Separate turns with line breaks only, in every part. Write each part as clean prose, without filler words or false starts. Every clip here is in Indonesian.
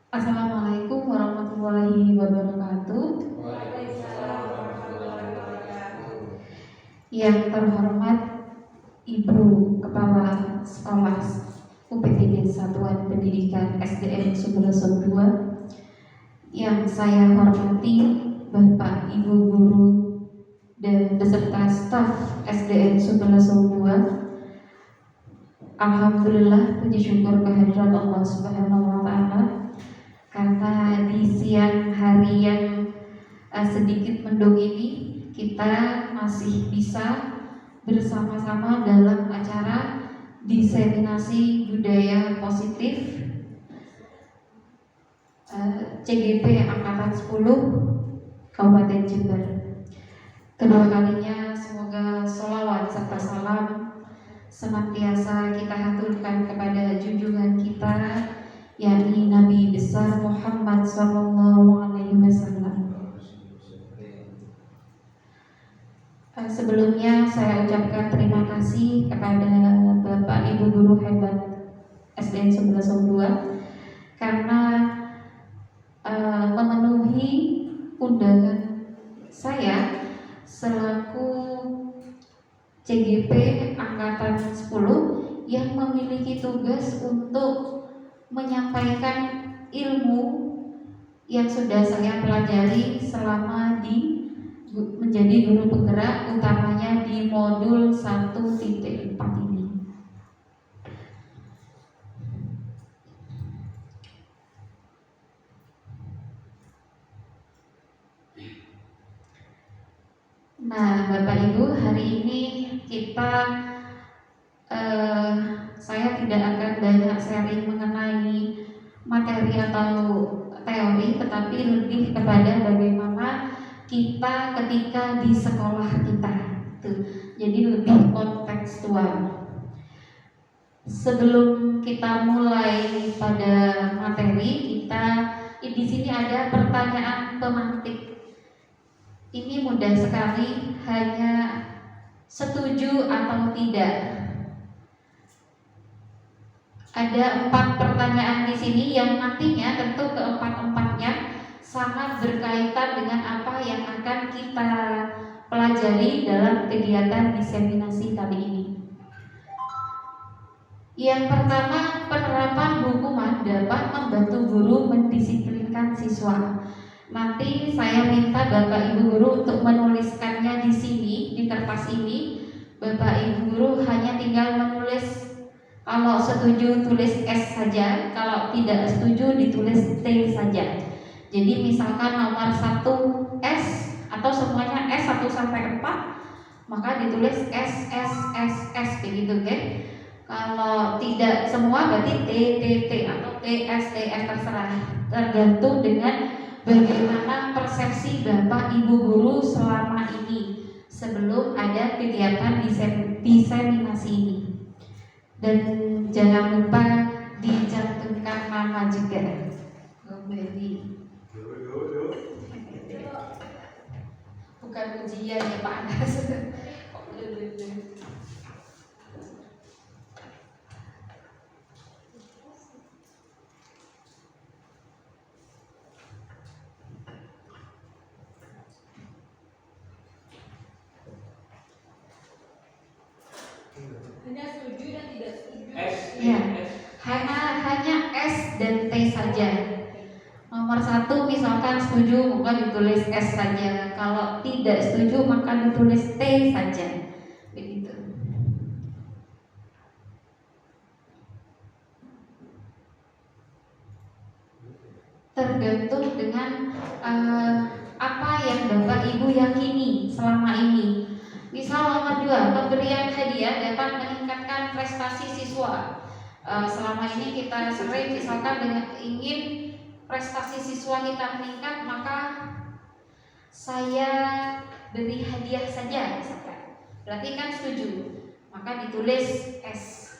Assalamualaikum warahmatullahi wabarakatuh.
Waalaikumsalam warahmatullahi wabarakatuh.
Yang terhormat Ibu Kepala Sekolah UPTD Satuan Pendidikan SDN Sumeroso II, yang saya hormati Bapak Ibu Guru dan beserta staf SDN Sumeroso II. Alhamdulillah, puji syukur kehadirat Allah Subhanahu wa Ta'ala, karena di siang hari yang sedikit mendung ini kita masih bisa bersama-sama dalam acara diseminasi budaya positif CGP Angkatan 10 Kabupaten Jember. Kedua kalinya semoga sholawat serta salam senantiasa kita haturkan kepada junjungan kita, yakni Nabi besar Muhammad SAW. Sebelumnya saya ucapkan terima kasih kepada Bapak Ibu Guru hebat SDN Sumeroso II karena memenuhi undangan saya selaku CGP Angkatan 10 yang memiliki tugas untuk menyampaikan ilmu yang sudah saya pelajari selama menjadi guru penggerak, utamanya di modul 1.4 ini. Nah, Bapak Ibu, hari ini saya tidak akan banyak sharing mengenai materi atau teori, tetapi lebih kepada bagaimana kita ketika di sekolah kita. Jadi lebih kontekstual. Sebelum kita mulai pada materi, di sini ada pertanyaan pemantik. Ini mudah sekali, hanya setuju atau tidak. Ada 4 pertanyaan di sini yang nantinya tentu keempat-empatnya sangat berkaitan dengan apa yang akan kita pelajari dalam kegiatan diseminasi kali ini. Yang pertama, penerapan hukuman dapat membantu guru mendisiplinkan siswa. Nanti saya minta Bapak Ibu Guru untuk menuliskannya di sini, di kertas ini. Bapak Ibu Guru hanya tinggal menulis. Kalau setuju tulis S saja, kalau tidak setuju ditulis T saja. Jadi misalkan nomor 1 S atau semuanya S 1 sampai 4, maka ditulis S begitu, oke? Kalau tidak semua berarti T atau TS terserah, tergantung dengan bagaimana persepsi Bapak Ibu Guru selama ini sebelum ada kegiatan diseminasi ini. Dan jangan lupa dicantumkan nama juga. Bukan ujian ya Pak Anas.
Hanya setuju dan tidak setuju.
Ya, hanya S dan T saja. Nomor 1 misalkan setuju maka ditulis S saja. Kalau tidak setuju maka ditulis T saja. Begitu. Tergantung dengan apa yang Bapak Ibu yakini selama ini. Misal nomor 2, pemberian hadiah dapat meningkatkan prestasi siswa. Selama ini kita sering misalkan dengan ingin prestasi siswa kita meningkat, maka saya beri hadiah saja misalkan. Berarti kan setuju, maka ditulis S.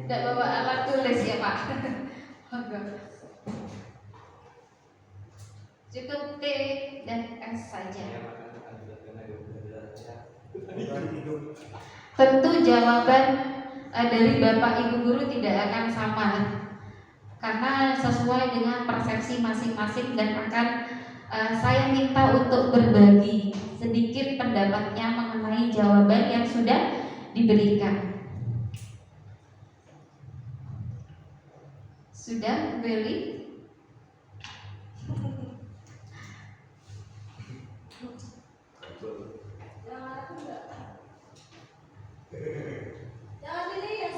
Tidak bawa alat tulis ya Pak. Cukup T dan S saja. Tentu jawaban dari Bapak Ibu guru tidak akan sama karena sesuai dengan persepsi masing-masing dan akan saya minta untuk berbagi sedikit pendapatnya mengenai jawaban yang sudah diberikan. Sudah, Beli?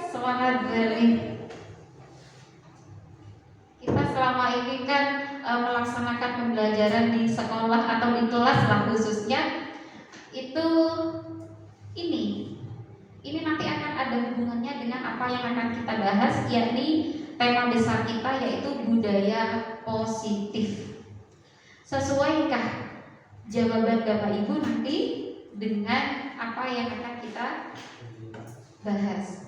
Semangat, Beli. Kita selama ini kan melaksanakan pembelajaran di sekolah atau di kelas lah khususnya itu ini nanti akan ada hubungannya dengan apa yang akan kita bahas, yakni tema besar kita yaitu budaya positif. Sesuaikah jawaban Bapak Ibu nanti dengan apa yang akan kita bahas?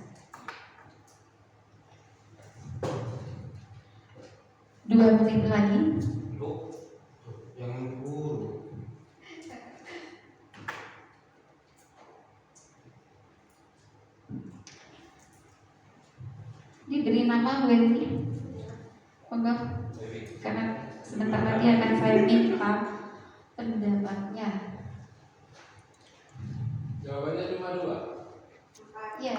2 menit lagi.
Yang guru.
Diberi nama Wendy. Monggo. Karena sebentar lagi akan saya minta pendapatnya.
Jawabannya cuma 2.
Iya.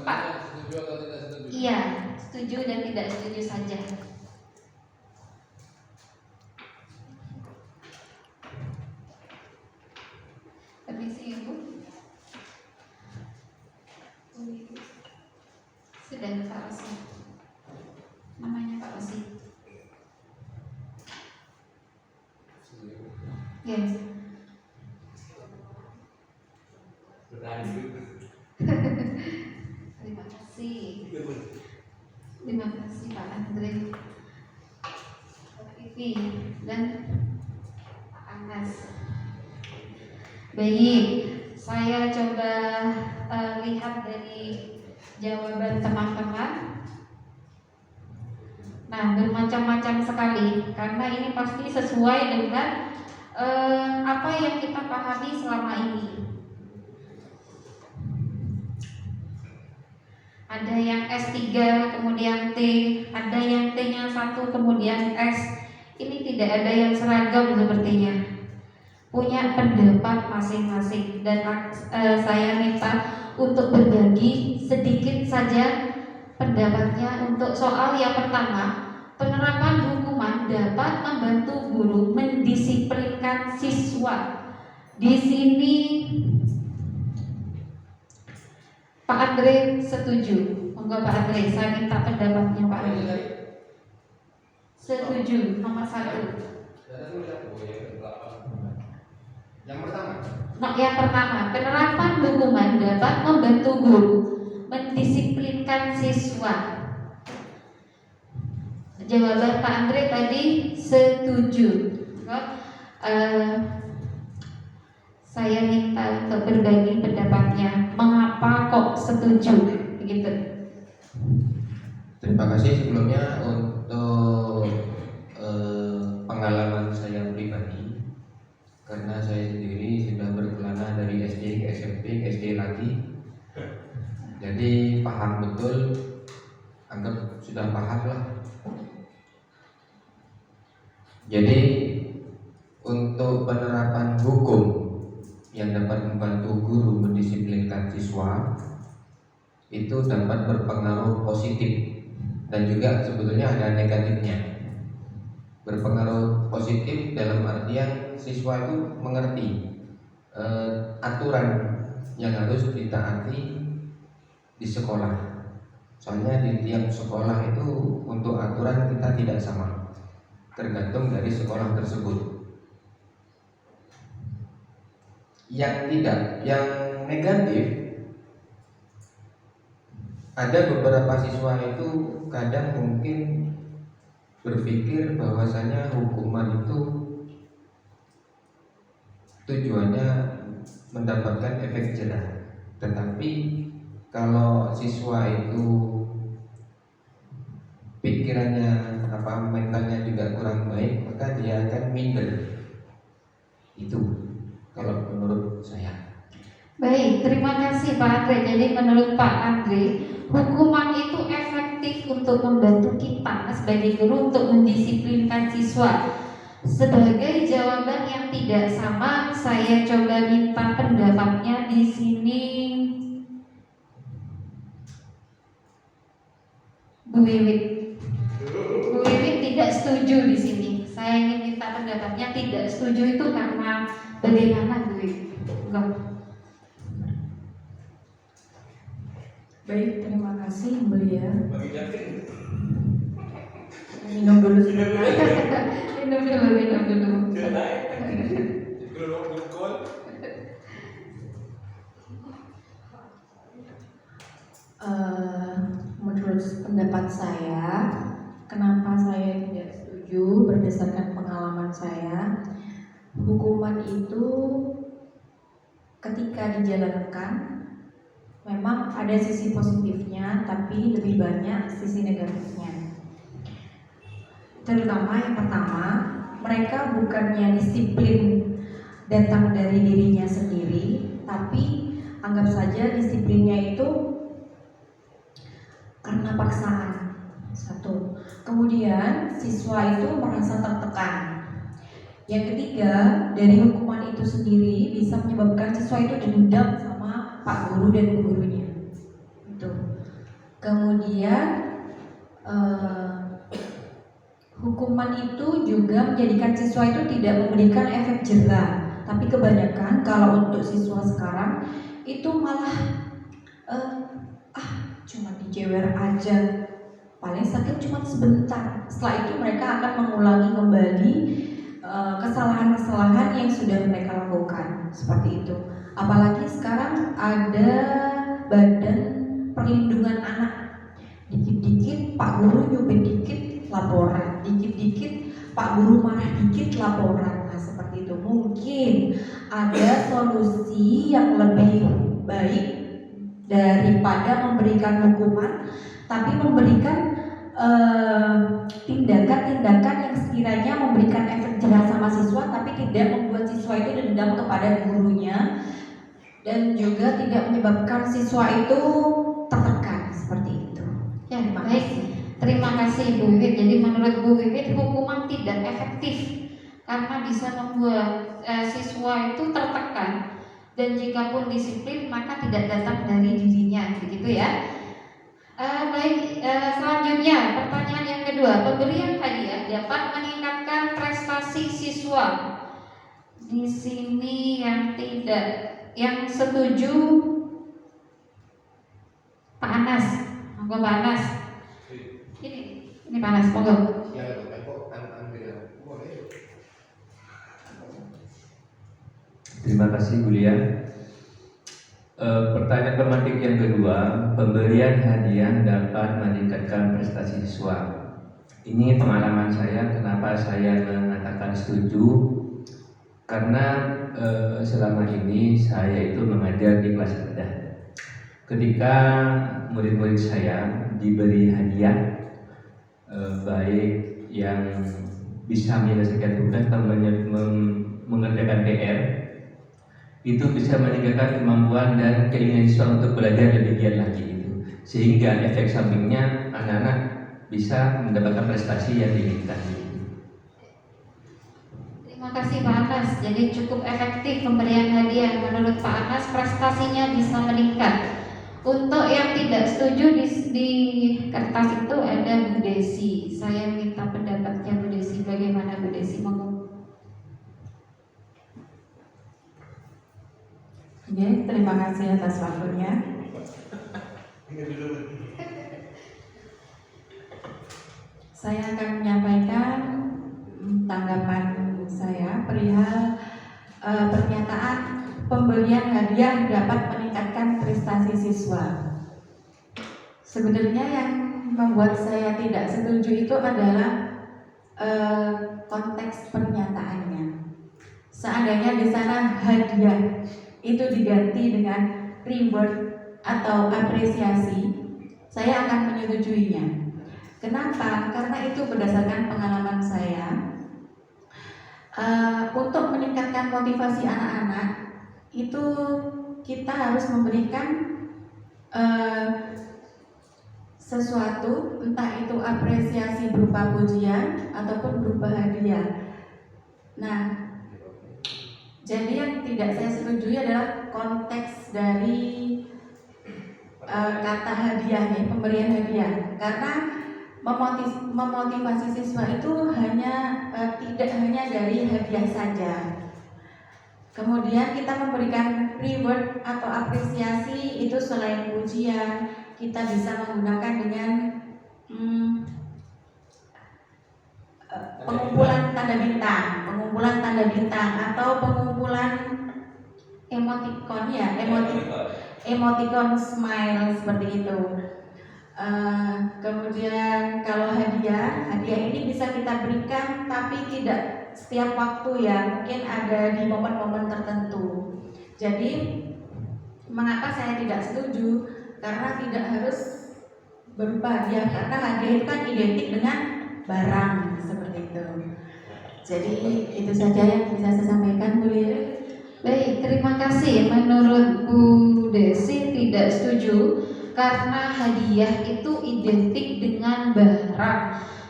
Pak, setuju atau tidak setuju?
Iya, setuju dan tidak setuju saja. Permisi Ibu. Sudah Pak Osi. Namanya Pak Osi. Yes. Terima kasih. Terima kasih Pak Andre, Pak Vivi dan Pak Anas. Baik, saya coba lihat dari jawaban teman-teman. Nah, bermacam-macam sekali karena ini pasti sesuai dengan apa yang kita pahami selama ini. Ada yang S3 kemudian T, ada yang T-nya 1 kemudian S. Ini tidak ada yang seragam sepertinya. Punya pendapat masing-masing dan saya minta untuk berbagi sedikit saja pendapatnya untuk soal yang pertama. Penerapan hukuman dapat membantu guru mendisiplinkan siswa. Di sini Pak Andre setuju. Monggo Pak Andre, saya minta pendapatnya Pak Andre. Setuju, nomor 1.
Yang pertama.
Yang pertama, penerapan hukuman dapat membantu guru mendisiplinkan siswa. Jawaban Pak Andre tadi setuju. Saya minta untuk berbagi pendapatnya. Mengapa kok setuju? Begitu.
Terima kasih sebelumnya untuk pengalaman saya pribadi, karena saya sendiri sudah berkelana dari SD ke SMP ke SD lagi, jadi paham betul, anggap sudah paham lah. Jadi untuk penerapan hukum yang dapat membantu guru mendisiplinkan siswa itu dapat berpengaruh positif dan juga sebetulnya ada negatifnya. Berpengaruh positif dalam artian siswa itu mengerti aturan yang harus ditaati di sekolah. Soalnya di tiap sekolah itu untuk aturan kita tidak sama, tergantung dari sekolah tersebut. Yang negatif, ada beberapa siswa itu kadang mungkin berpikir bahwasanya hukuman itu tujuannya mendapatkan efek jerah. Tetapi kalau siswa itu pikirannya mentalnya juga kurang baik, maka dia akan minder. Itu.
Baik, terima kasih Pak Andre. Jadi menurut Pak Andre, hukuman itu efektif untuk membantu kita sebagai guru untuk mendisiplinkan siswa. Sebagai jawaban yang tidak sama, saya coba minta pendapatnya di sini Bu Wiwit. Bu Wiwit tidak setuju di sini. Saya ingin minta pendapatnya tidak setuju itu karena bagaimana Bu Wiwit? Enggak.
Baik, terima kasih Mulia.
Bagi David.
Minum dulu sebentar.
Minum dulu.
Menurut pendapat saya, kenapa saya tidak setuju berdasarkan pengalaman saya, hukuman itu ketika dijalankan memang ada sisi positifnya, tapi lebih banyak sisi negatifnya. Terutama yang pertama, mereka bukannya disiplin datang dari dirinya sendiri, tapi anggap saja disiplinnya itu karena paksaan. Satu. Kemudian siswa itu merasa tertekan. Yang ketiga, dari hukuman itu sendiri bisa menyebabkan siswa itu dendam sama pak guru dan bu gurunya. Itu. Kemudian hukuman itu juga menjadikan siswa itu tidak memberikan efek jera. Tapi kebanyakan kalau untuk siswa sekarang itu malah cuma dijewer aja, paling sakit cuma sebentar. Setelah itu mereka akan mengulangi kembali kesalahan-kesalahan yang sudah mereka lakukan, seperti itu. Apalagi sekarang ada Badan Perlindungan Anak, dikit-dikit Pak Guru nyubit dikit laporan, dikit-dikit Pak Guru marah dikit laporan. Nah, seperti itu. Mungkin ada solusi yang lebih baik daripada memberikan hukuman, tapi memberikan tindakan-tindakan yang sekiranya memberikan efek jerah sama siswa, tapi tidak membuat siswa itu dendam kepada gurunya dan juga tidak menyebabkan siswa itu tertekan, seperti itu.
Ya, baik. Terima kasih Bu Wiwit. Jadi menurut Bu Wiwit hukuman tidak efektif karena bisa membuat siswa itu tertekan. Dan jikapun disiplin maka tidak datang dari dirinya, begitu ya. Baik, selanjutnya pertanyaan yang kedua, pemberian hadiah dapat meningkatkan prestasi siswa. Di sini yang setuju Pak Anas, monggo Pak Anas. Ini Pak Anas, monggo.
Terima kasih Bu Lia. Pertanyaan tematik yang kedua, pemberian hadiah dapat meningkatkan prestasi siswa. Ini pengalaman saya, kenapa saya mengatakan setuju? Karena selama ini saya itu mengajar di kelas rendah. Ketika murid-murid saya diberi hadiah, baik yang bisa menyelesaikan tugas atau mengerjakan PR, itu bisa meningkatkan kemampuan dan keinginan siswa untuk belajar lebih giat lagi itu. Sehingga efek sampingnya anak-anak bisa mendapatkan prestasi yang diinginkan.
Terima kasih Pak Anas. Jadi cukup efektif pemberian hadiah. Menurut Pak Anas prestasinya bisa meningkat. Untuk yang tidak setuju di kertas itu ada Bu Desi. Saya minta pendapatnya Bu Desi. Bagaimana Bu Desi? Monggo.
Oke, terima kasih atas waktunya. Saya akan menyampaikan tanggapan saya perihal pernyataan pemberian hadiah dapat meningkatkan prestasi siswa. Sebenarnya yang membuat saya tidak setuju itu adalah konteks pernyataannya. Seandainya di sana hadiah itu diganti dengan reward atau apresiasi, saya akan menyetujuinya. Kenapa? Karena itu berdasarkan pengalaman saya. Untuk meningkatkan motivasi anak-anak itu
kita harus memberikan sesuatu, entah itu apresiasi berupa pujian ataupun berupa hadiah. Nah, jadi yang tidak saya setujui adalah konteks dari kata hadiah nih, pemberian hadiah, karena memotivasi siswa itu tidak hanya dari hadiah saja. Kemudian kita memberikan reward atau apresiasi itu selain pujian, kita bisa menggunakan dengan pengumpulan tanda bintang atau pengumpulan emoticon ya, emoticon smile seperti itu. Kemudian kalau hadiah ini bisa kita berikan tapi tidak setiap waktu ya, mungkin ada di momen-momen tertentu. Jadi mengapa saya tidak setuju? Karena tidak harus berupa hadiah, karena hadiah itu kan identik dengan barang seperti itu. Jadi itu saja yang bisa saya sampaikan, Bu Lia.
Baik, terima kasih. Menurut Bu Desi tidak setuju karena hadiah itu identik dengan barang,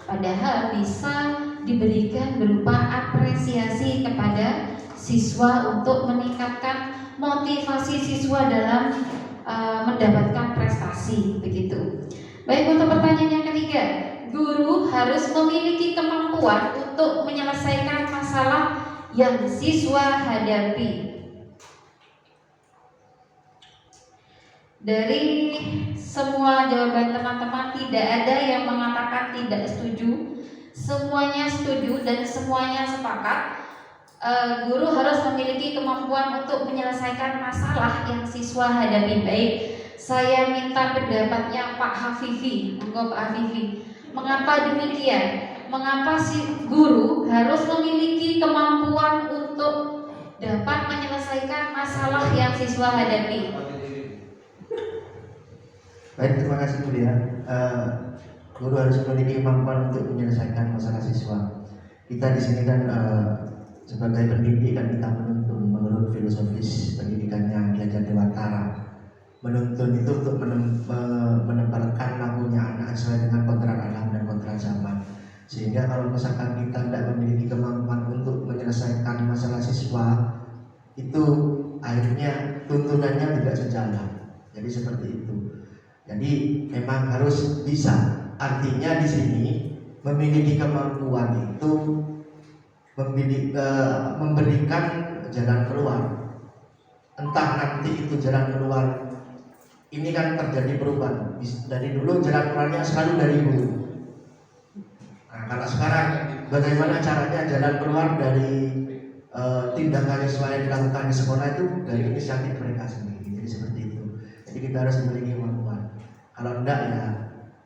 padahal bisa diberikan berupa apresiasi kepada siswa untuk meningkatkan motivasi siswa dalam mendapatkan prestasi, begitu. Baik, untuk pertanyaan yang ketiga, guru harus memiliki kemampuan untuk menyelesaikan masalah yang siswa hadapi. Dari semua jawaban teman-teman tidak ada yang mengatakan tidak setuju. Semuanya setuju dan semuanya sepakat. Guru harus memiliki kemampuan untuk menyelesaikan masalah yang siswa hadapi. Baik, saya minta pendapatnya Pak Hafifi. Monggo Pak Hafifi. Mengapa demikian? Mengapa si guru harus memiliki kemampuan untuk dapat menyelesaikan masalah yang siswa hadapi?
Baik, terima kasih Bu Lia. Guru harus memiliki kemampuan untuk menyelesaikan masalah siswa. Kita di sini kan sebagai pendidik dan kita menuntun menurut filosofis pendidikannya Ki Hajar Dewantara. Menuntun itu untuk menebarkan lampunya anak sesuai dengan kodrat alam dan kodrat zaman. Sehingga kalau misalkan kita tidak memiliki kemampuan untuk menyelesaikan masalah siswa, itu akhirnya tuntunannya tidak sejalan. Jadi seperti itu. Jadi memang harus bisa. Artinya di sini memiliki kemampuan itu memberikan jalan keluar. Entah nanti itu jalan keluar. Ini kan terjadi perubahan. Dari dulu jalan keluarnya selalu dari guru. Nah, kalau sekarang bagaimana caranya jalan keluar dari tindakan siswa yang dilakukan di sekolah itu dari inisiatif mereka sendiri. Jadi seperti itu. Jadi kita harus memiliki kemampuan. Kalau enggak ya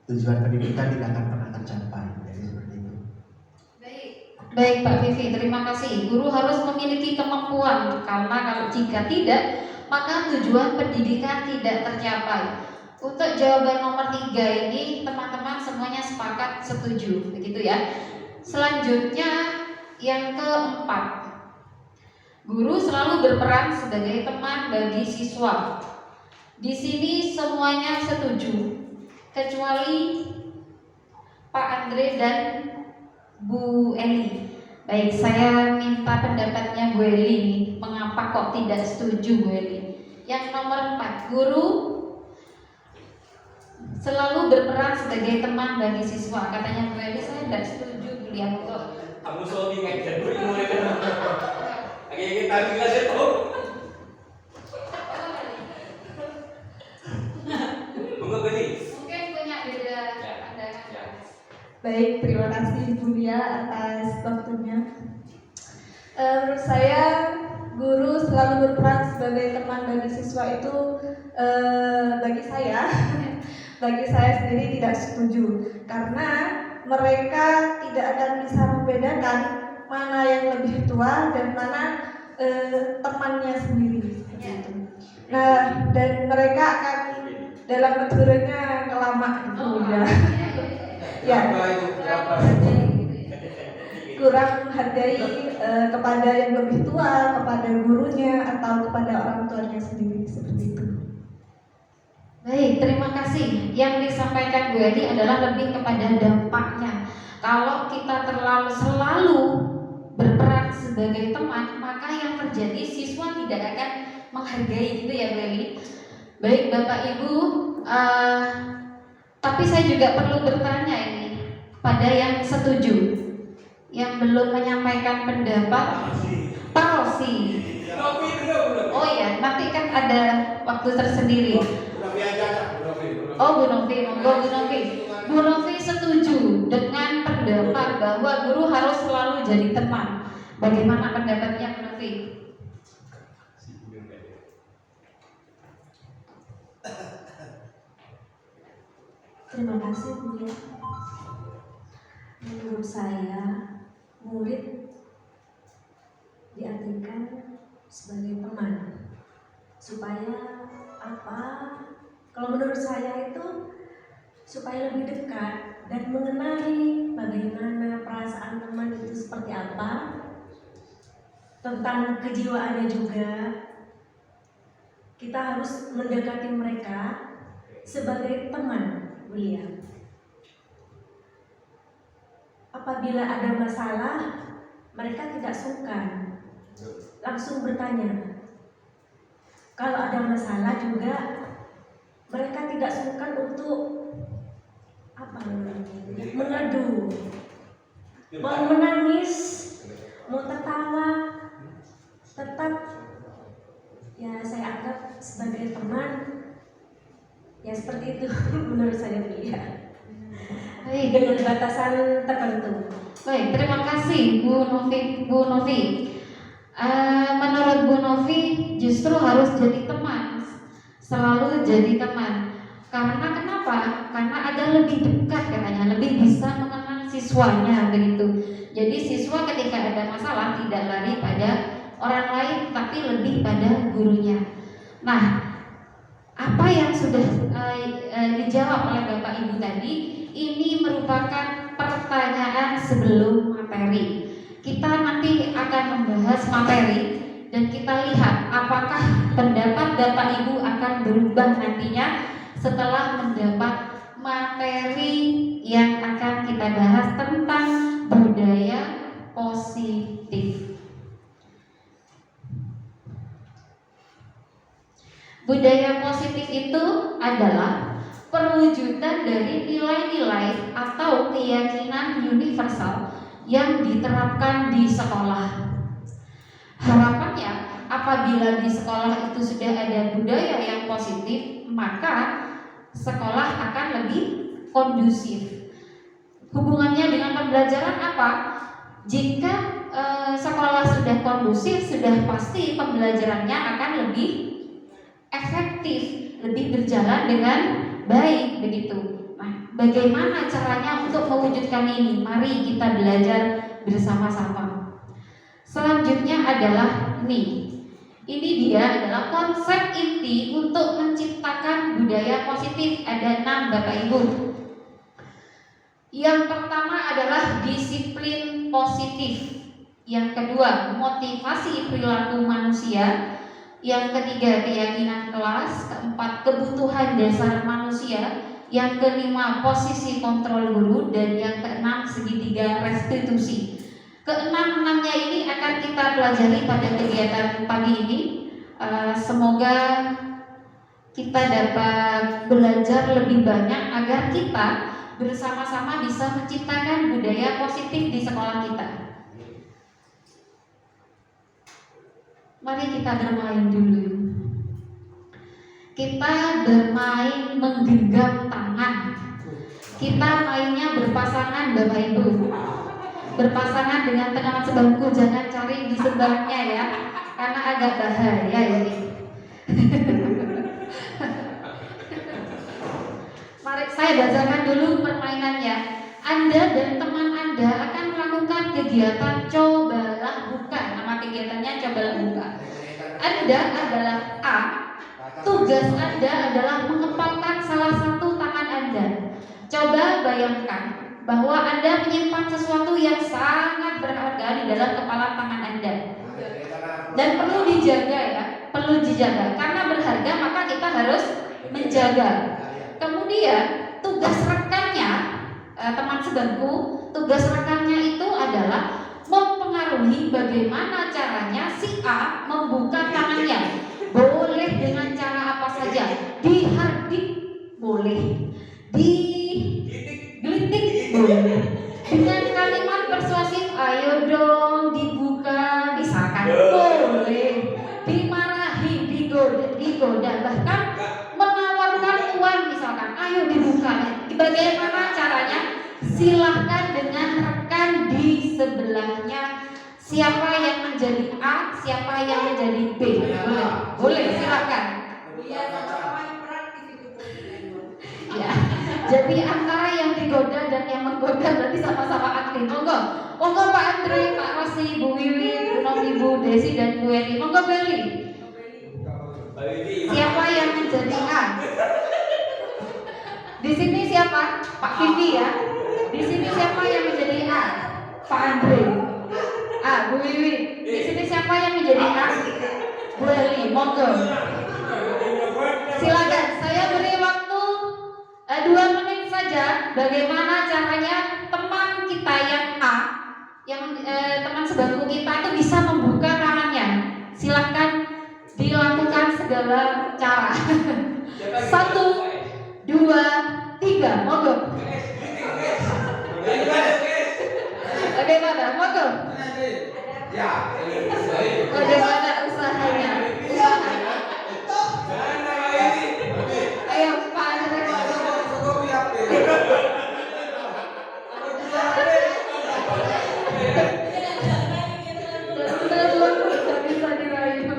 tujuan pendidikan tidak akan pernah tercapai. Jadi seperti itu.
Baik Pak Vivi, terima kasih. Guru harus memiliki kemampuan karena kalau jika tidak, maka tujuan pendidikan tidak tercapai. Untuk jawaban nomor 3 ini teman-teman semuanya sepakat setuju, begitu ya. Selanjutnya yang keempat, guru selalu berperan sebagai teman bagi siswa. Di sini semuanya setuju, kecuali Pak Andre dan Bu Eli. Baik, saya minta pendapatnya Bu Eli nih. Mengapa kok tidak setuju Bu Eli? Yang nomor 4, guru selalu berperan sebagai teman bagi siswa. Katanya Bu Eli, saya tidak setuju. Bu Liam kok.
Kamu soal ngajar dulu mulai kan. Lagi kita kelas itu. Mungkin
punya beda pandangan.
Baik, terima kasih Bu Lia atas waktunya. Menurut saya guru selalu berperan sebagai teman bagi siswa itu bagi saya sendiri tidak setuju, karena mereka tidak akan bisa membedakan mana yang lebih tua dan mana temannya sendiri. Nah, dan mereka akan dalam metodenya kelama gitu ya. Ya. kurang menghargai kepada yang lebih tua, kepada gurunya atau kepada orang tuanya sendiri seperti itu.
Baik, terima kasih. Yang disampaikan Bu Edi adalah lebih kepada dampaknya. Kalau kita selalu berperan sebagai teman, maka yang terjadi siswa tidak akan menghargai, gitu ya Bu Edi. Baik Bapak Ibu, tapi saya juga perlu bertanya ini pada yang setuju, yang belum menyampaikan pendapat. Pak Rosi. Oh ya, nanti kan ada waktu tersendiri. Oh Bu Novi, monggo Bu Novi. Bu Novi setuju dengan pendapat bahwa guru harus selalu jadi teman. Bagaimana pendapatnya Bu Novi?
Terima kasih Bu ya. Menurut saya, murid diartikan sebagai teman. Supaya apa? Kalau menurut saya itu supaya lebih dekat dan mengenali bagaimana perasaan teman itu seperti apa, tentang kejiwaannya juga. Kita harus mendekati mereka sebagai teman, Bulia. Apabila ada masalah, mereka tidak sungkan, langsung bertanya. Kalau ada masalah juga, mereka tidak sungkan untuk mengadu, mau menangis, mau tertawa, tetap ya saya anggap sebagai teman. Ya seperti itu menurut saya Bulia.
Baik,
Dengan batasan tertentu.
baik, terima kasih Bu Novi. Menurut Bu Novi justru harus jadi teman, selalu jadi teman. Karena kenapa? Karena ada lebih dekat katanya, lebih bisa mengenal siswanya begitu. Jadi siswa ketika ada masalah tidak lari pada orang lain, tapi lebih pada gurunya. Nah, apa yang sudah dijawab oleh Bapak Ibu tadi, ini merupakan pertanyaan sebelum materi. Kita nanti akan membahas materi dan kita lihat apakah pendapat Bapak Ibu akan berubah nantinya setelah mendapat materi yang akan kita bahas tentang budaya positif. Budaya positif itu adalah perwujudan dari nilai-nilai atau keyakinan universal yang diterapkan di sekolah. Harapannya, apabila di sekolah itu sudah ada budaya yang positif, maka sekolah akan lebih kondusif. Hubungannya dengan pembelajaran apa? Jika sekolah sudah kondusif, sudah pasti pembelajarannya akan lebih efektif, lebih berjalan dengan baik begitu. Nah, bagaimana caranya untuk mewujudkan ini? Mari kita belajar bersama-sama. Selanjutnya adalah ini. Ini dia adalah konsep inti untuk menciptakan budaya positif. Ada 6 Bapak Ibu. Yang pertama adalah disiplin positif. Yang kedua, motivasi perilaku manusia. Yang ketiga, keyakinan kelas. Keempat, kebutuhan dasar manusia. Yang kelima, posisi kontrol guru. Dan yang keenam, segitiga restitusi. Keenam-enamnya ini akan kita pelajari pada kegiatan pagi ini. Semoga kita dapat belajar lebih banyak agar kita bersama-sama bisa menciptakan budaya positif di sekolah kita. Mari kita bermain dulu. Kita bermain menggenggam tangan. Kita mainnya berpasangan Bapak Ibu. Berpasangan dengan teman sebangku, jangan cari di sebelahnya ya, karena agak bahaya ini. Mari saya bacakan dulu permainannya. Anda dan teman Anda akan melakukan kegiatan cobalah buka. Nama kegiatannya cobalah buka. Anda adalah A. Tugas Anda adalah mengepalkan salah satu tangan Anda. Coba bayangkan bahwa Anda menyimpan sesuatu yang sangat berharga di dalam kepala tangan Anda dan perlu dijaga ya, perlu dijaga. Karena berharga maka kita harus menjaga. Kemudian tugas rekannya, teman sebangku, tugas rekannya itu adalah mempengaruhi bagaimana caranya si A membuka tangannya. Boleh dengan cara apa saja, dihardik boleh, digelitik boleh, dengan kalimat persuasif, ayo dong dibuka, misalkan boleh, dimarahi, digoda, bahkan menawarkan uang misalkan, ayo dibuka. Bagaimana caranya? Silahkan dengan rekan di sebelahnya, siapa yang menjadi A, siapa yang menjadi B. Boleh silahkan. Ya, jadi antara yang digoda dan yang menggoda berarti sama-sama aktif. Monggo Pak Andre, Pak Rosi, Bu Wiwi, Bu Novi, Bu Desi dan Bu Eni. Monggo beli. Siapa yang menjadi A? Di sini siapa? Pak Vivi ya. Di sini siapa yang menjadi A? Pak Andre. Bu Wiwi. Di sini siapa yang menjadi A? Bu Eli. Monggo. Silakan. Saya beri waktu 2 menit saja. Bagaimana caranya teman kita yang A, yang teman sebangku kita itu bisa membuka tangannya? Silahkan dilakukan segala cara. 1, 2, 3, monggo. Bagaimana? Monggo. Bagaimana usahanya? Ayo Pak Andre. Bisa dirayu.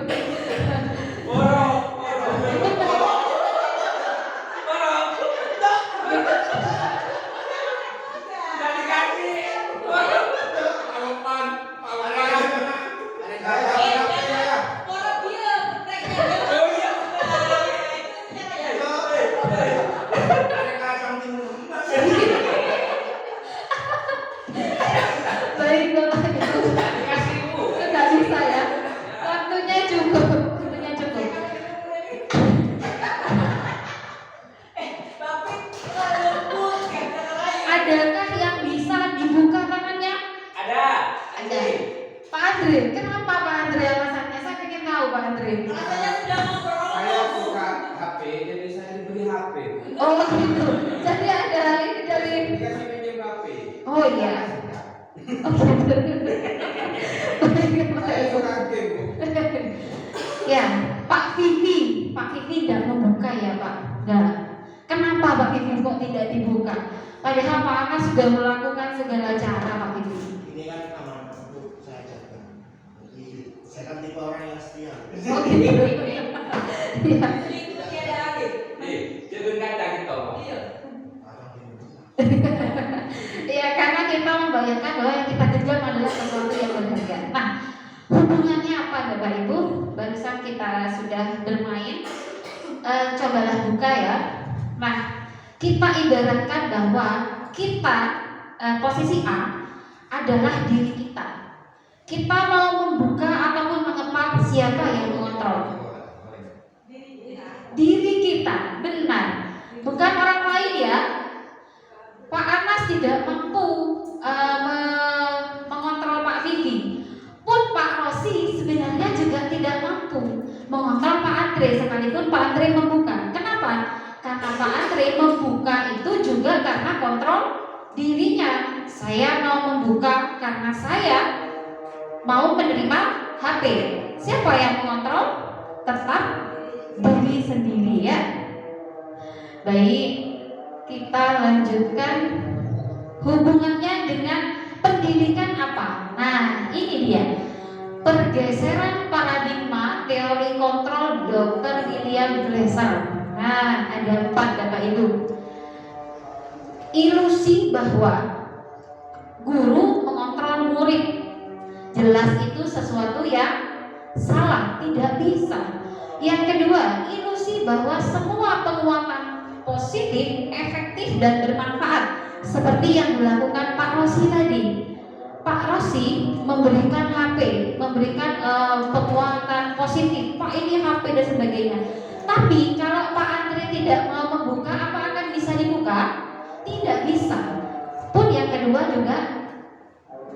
Baik Bapak Ibu. Nggak bisa ya. Waktunya cukup. Adakah yang bisa dibuka tangannya?
Ada.
Pak Andre, kenapa Pak Andre alasannya? Saya ingin tahu Pak Andre.
Saya suka HP, jadi saya diberi HP.
Oh gitu. Jadi ada ini dari.
Dikasih pinjam HP.
Oh iya. Oh gitu.
Saya suka game, Bu.
Ya, Pak Vivi tidak membuka ya Pak. Nah, kenapa Pak Vivi kok tidak dibuka? Padahal Pak Anas sudah melakukan segala cara Pak Vivi.
Ini kan amanah untuk saya jaga. Jadi saya kan tipe orang yang setia.
Oh gitu. Ya.
Jangan kata gitu.
Ya karena kita membayangkan bahwa yang kita genggam adalah sesuatu yang berharga. Nah, hubungannya apa Bapak Ibu? Barusan kita sudah bermain. Cobalah buka ya. Nah, kita ibaratkan bahwa kita posisi A adalah diri kita. Kita mau membuka ataupun mengepak, siapa yang mengontrol? Diri kita, benar. Bukan orang lain ya. Pak Anas tidak mampu mengontrol Pak Vivi. Pun Pak Rosi sebenarnya juga tidak mampu mengontrol Pak Andre sekalipun Pak Andre membuka. Kenapa? Karena Pak Andre membuka itu juga karena kontrol dirinya. Saya mau membuka karena saya mau menerima HP. Siapa yang mengontrol? Tetap diri sendiri ya. Baik, kita lanjutkan hubungannya dengan pendidikan apa? Nah, ini dia. Pergeseran paradigma teori kontrol Dr. William Glasser. Nah, ada 4 Bapak Ibu. Ilusi bahwa guru mengontrol murid. Jelas itu sesuatu yang salah, tidak bisa. Yang kedua, ilusi bahwa semua penguatan positif, efektif dan bermanfaat. seperti yang dilakukan Pak Rosi tadi. Pak Rosi memberikan HP, memberikan penguatan positif, Pak ini HP dan sebagainya. Tapi kalau Pak Andre tidak mau membuka, apa akan bisa dibuka? Tidak bisa. Pun yang kedua juga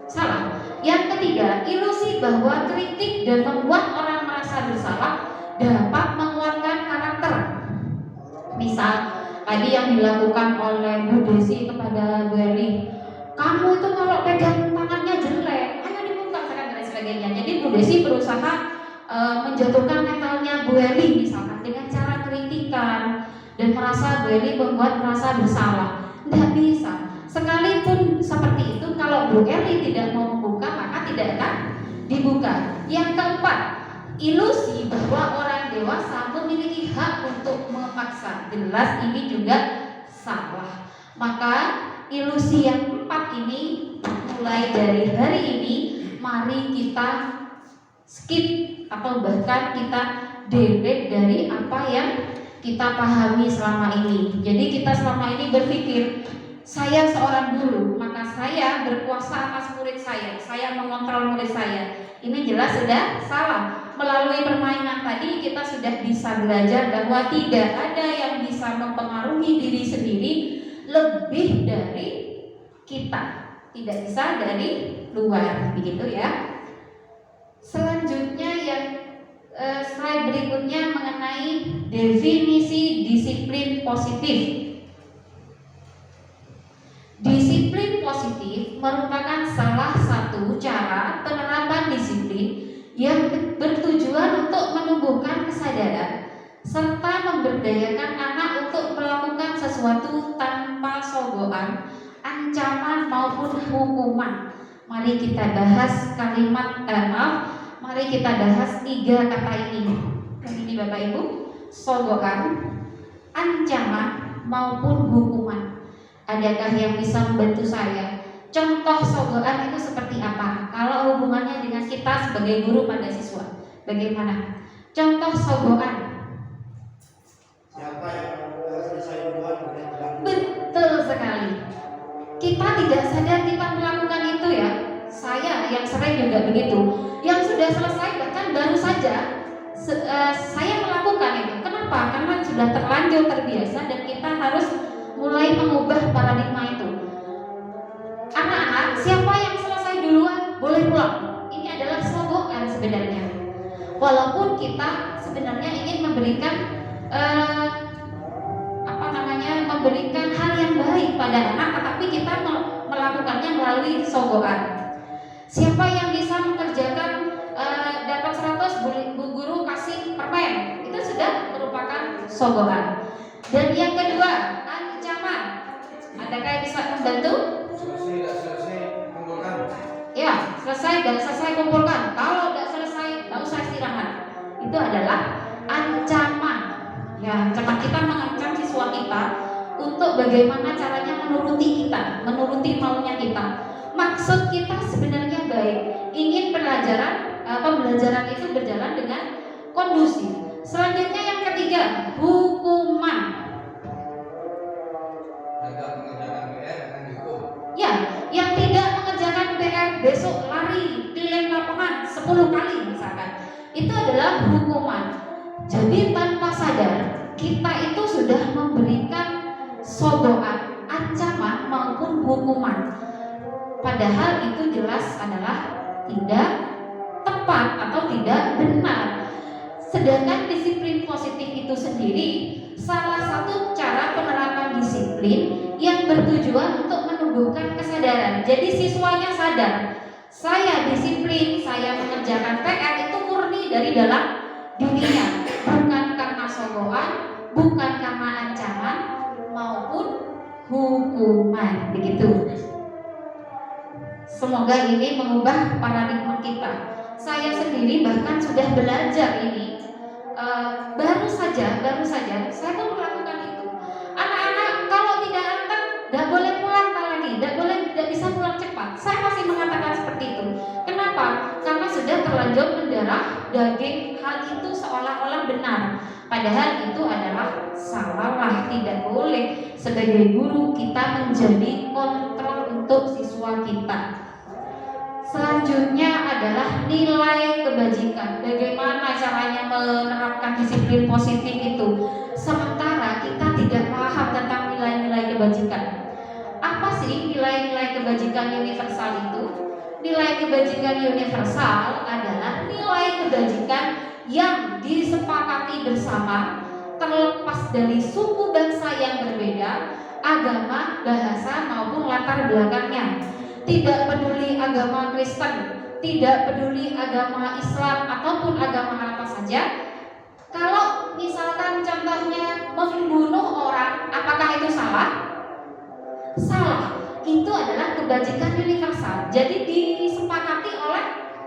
salah. Yang ketiga, ilusi bahwa kritik dan membuat orang merasa bersalah dapat menguatkan karakter. Misal tadi yang dilakukan oleh Bu Desi kepada Bu Eli, kamu itu kalau pegang tangannya jelek, ayo dibuka dan sebagainya. Jadi Bu Desi berusaha menjatuhkan mentalnya Bu Eli misalkan dengan cara kritikan dan merasa Bu Eli membuat merasa bersalah. Tidak bisa. Sekalipun seperti itu, kalau Bu Eli tidak mau membuka maka tidak akan dibuka. Yang keempat, ilusi bahwa orang dewasa memiliki hak untuk memaksa. Jelas ini juga salah. Maka ilusi yang keempat ini mulai dari hari ini mari kita skip atau bahkan kita delete dari apa yang kita pahami selama ini. Jadi kita selama ini berpikir saya seorang guru, maka saya berkuasa atas murid saya mengontrol murid saya. Ini jelas sudah salah. Melalui permainan tadi kita sudah bisa belajar bahwa tidak ada yang bisa mempengaruhi diri sendiri lebih dari kita, tidak bisa dari luar, begitu ya. Selanjutnya yang slide berikutnya mengenai definisi disiplin positif. Disiplin positif merupakan salah satu cara penerapan disiplin yang bertujuan untuk menumbuhkan kesadaran serta memberdayakan anak untuk melakukan sesuatu tanpa sogokan, ancaman maupun hukuman. Mari kita bahas mari kita bahas 3 kata ini. Ini Bapak Ibu, sogokan, ancaman maupun hukuman. Adakah yang bisa membantu saya? Contoh sogokan itu seperti apa? Kalau hubungannya dengan kita sebagai guru pada siswa, bagaimana? Contoh sogokan.
Siapa yang selesai duluan boleh bilang.
Betul sekali. Kita tidak sadar kita melakukan itu ya. Saya yang sering juga begitu. Yang sudah selesai bahkan baru saja saya melakukan itu. Kenapa? Karena sudah terlanjur terbiasa dan kita harus mulai mengubah paradigma itu. Anak-anak, siapa yang selesai duluan boleh pulang. Ini adalah sogokan sebenarnya. Walaupun kita sebenarnya ingin memberikan memberikan hal yang baik pada anak, tetapi kita melakukannya melalui sogokan. Siapa yang bisa mengerjakan dapat 100, Bu Guru kasih permen, itu sudah merupakan sogokan. Dan yang kedua, ancaman. Adakah yang bisa membantu?
Selesai, kumpulkan.
Ya, selesai dan selesai kumpulkan. Kalau tidak selesai, tidak usah istirahat. Itu adalah ancaman. Ya, ancaman kita mengancam siswa kita untuk bagaimana caranya menuruti kita, menuruti maunya kita. Maksud kita sebenarnya baik, ingin pembelajaran itu berjalan dengan kondusif. Selanjutnya yang ketiga, hukuman.
Gagal mengerjakan PR akan dihukum.
Ya, yang tidak mengerjakan PR besok lari keliling lapangan 10 kali misalkan, itu adalah hukuman. Jadi tanpa sadar kita itu sudah memberikan sogokan, ancaman maupun hukuman. Padahal itu jelas adalah tidak tepat atau tidak benar. Sedangkan disiplin positif itu sendiri salah satu cara penerapan disiplin yang bertujuan untuk menumbuhkan kesadaran. Jadi siswanya sadar, saya disiplin, saya mengerjakan PR itu murni dari dalam dirinya, bukan karena sogokan, bukan karena ancaman maupun hukuman. Begitu. Semoga ini mengubah paradigma kita. Saya sendiri bahkan sudah belajar ini. Baru saja saya pun melakukan itu. Anak-anak kalau tidak antar, tidak boleh pulang lagi, tidak bisa pulang cepat. Saya masih mengatakan seperti itu. Kenapa? Karena sudah terlanjur darah daging, hal itu seolah-olah benar, padahal itu adalah salah. Tidak boleh sebagai guru kita menjadi kontrol untuk siswa kita. Selanjutnya adalah nilai kebajikan. Bagaimana caranya menerapkan disiplin positif itu, sementara kita tidak paham tentang nilai-nilai kebajikan. Apa sih nilai-nilai kebajikan universal itu? Nilai kebajikan universal adalah nilai kebajikan yang disepakati bersama, terlepas dari suku bangsa yang berbeda, agama, bahasa maupun latar belakangnya. Tidak peduli agama Kristen, tidak peduli agama Islam ataupun agama apa saja. Kalau misalkan contohnya membunuh orang, apakah itu salah? Salah. Itu adalah kebajikan universal. Jadi disepakati oleh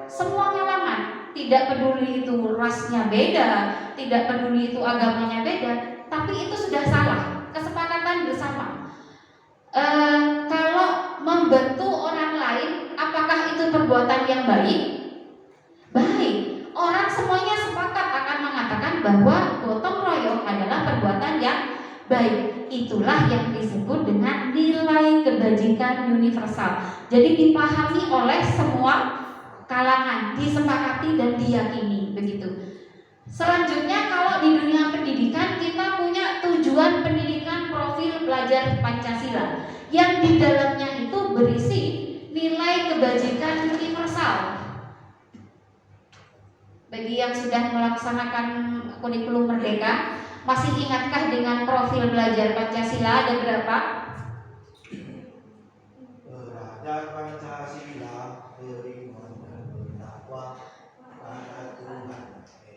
semua kalangan. Tidak peduli itu rasnya beda, tidak peduli itu agamanya beda, tapi itu sudah salah. Kesepakatan bersama. Kalau membantu orang lain, apakah itu perbuatan yang baik? Baik. Orang semuanya sepakat akan mengatakan bahwa gotong royong adalah perbuatan yang baik. Itulah yang disebut dengan nilai kebajikan universal. Jadi dipahami oleh semua kalangan, disepakati dan diyakini, begitu. Selanjutnya, kalau di dunia pendidikan kita punya tujuan pendidikan profil pelajar Pancasila yang di dalamnya itu berisi nilai kebajikan universal. Bagi yang sudah melaksanakan kurikulum Merdeka, masih ingatkah dengan profil belajar Pancasila ada berapa?
Belajar Pancasila, beriman dan bertakwa pada Tuhan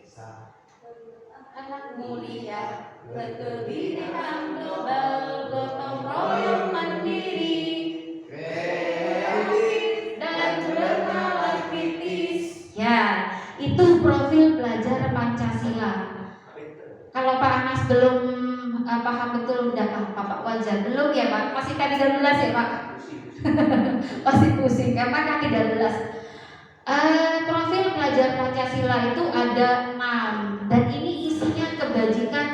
Esa.
Anak mulia, berkebinekaan global, gotong royong mandiri, kreatif dan bernalar kritis. Ya, itu profil belajar Pancasila. Kalau Pak Anas belum paham betul, udah apa Pak wajar belum ya Pak? Masih kan 13 ya Pak? Masih pusing karena kan 13. Profil pelajar Pancasila itu ada 6 dan ini isinya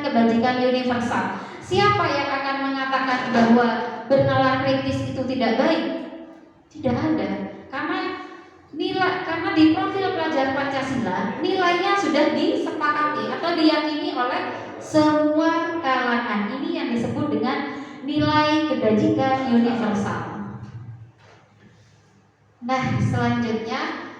kebajikan universal. Siapa yang akan mengatakan bahwa bernalar kritis itu tidak baik? Tidak ada, karena di profil pelajar Pancasila nilainya sudah disepakati atau diyakini oleh semua kalangan. Ini yang disebut dengan nilai kebajikan universal. Nah, selanjutnya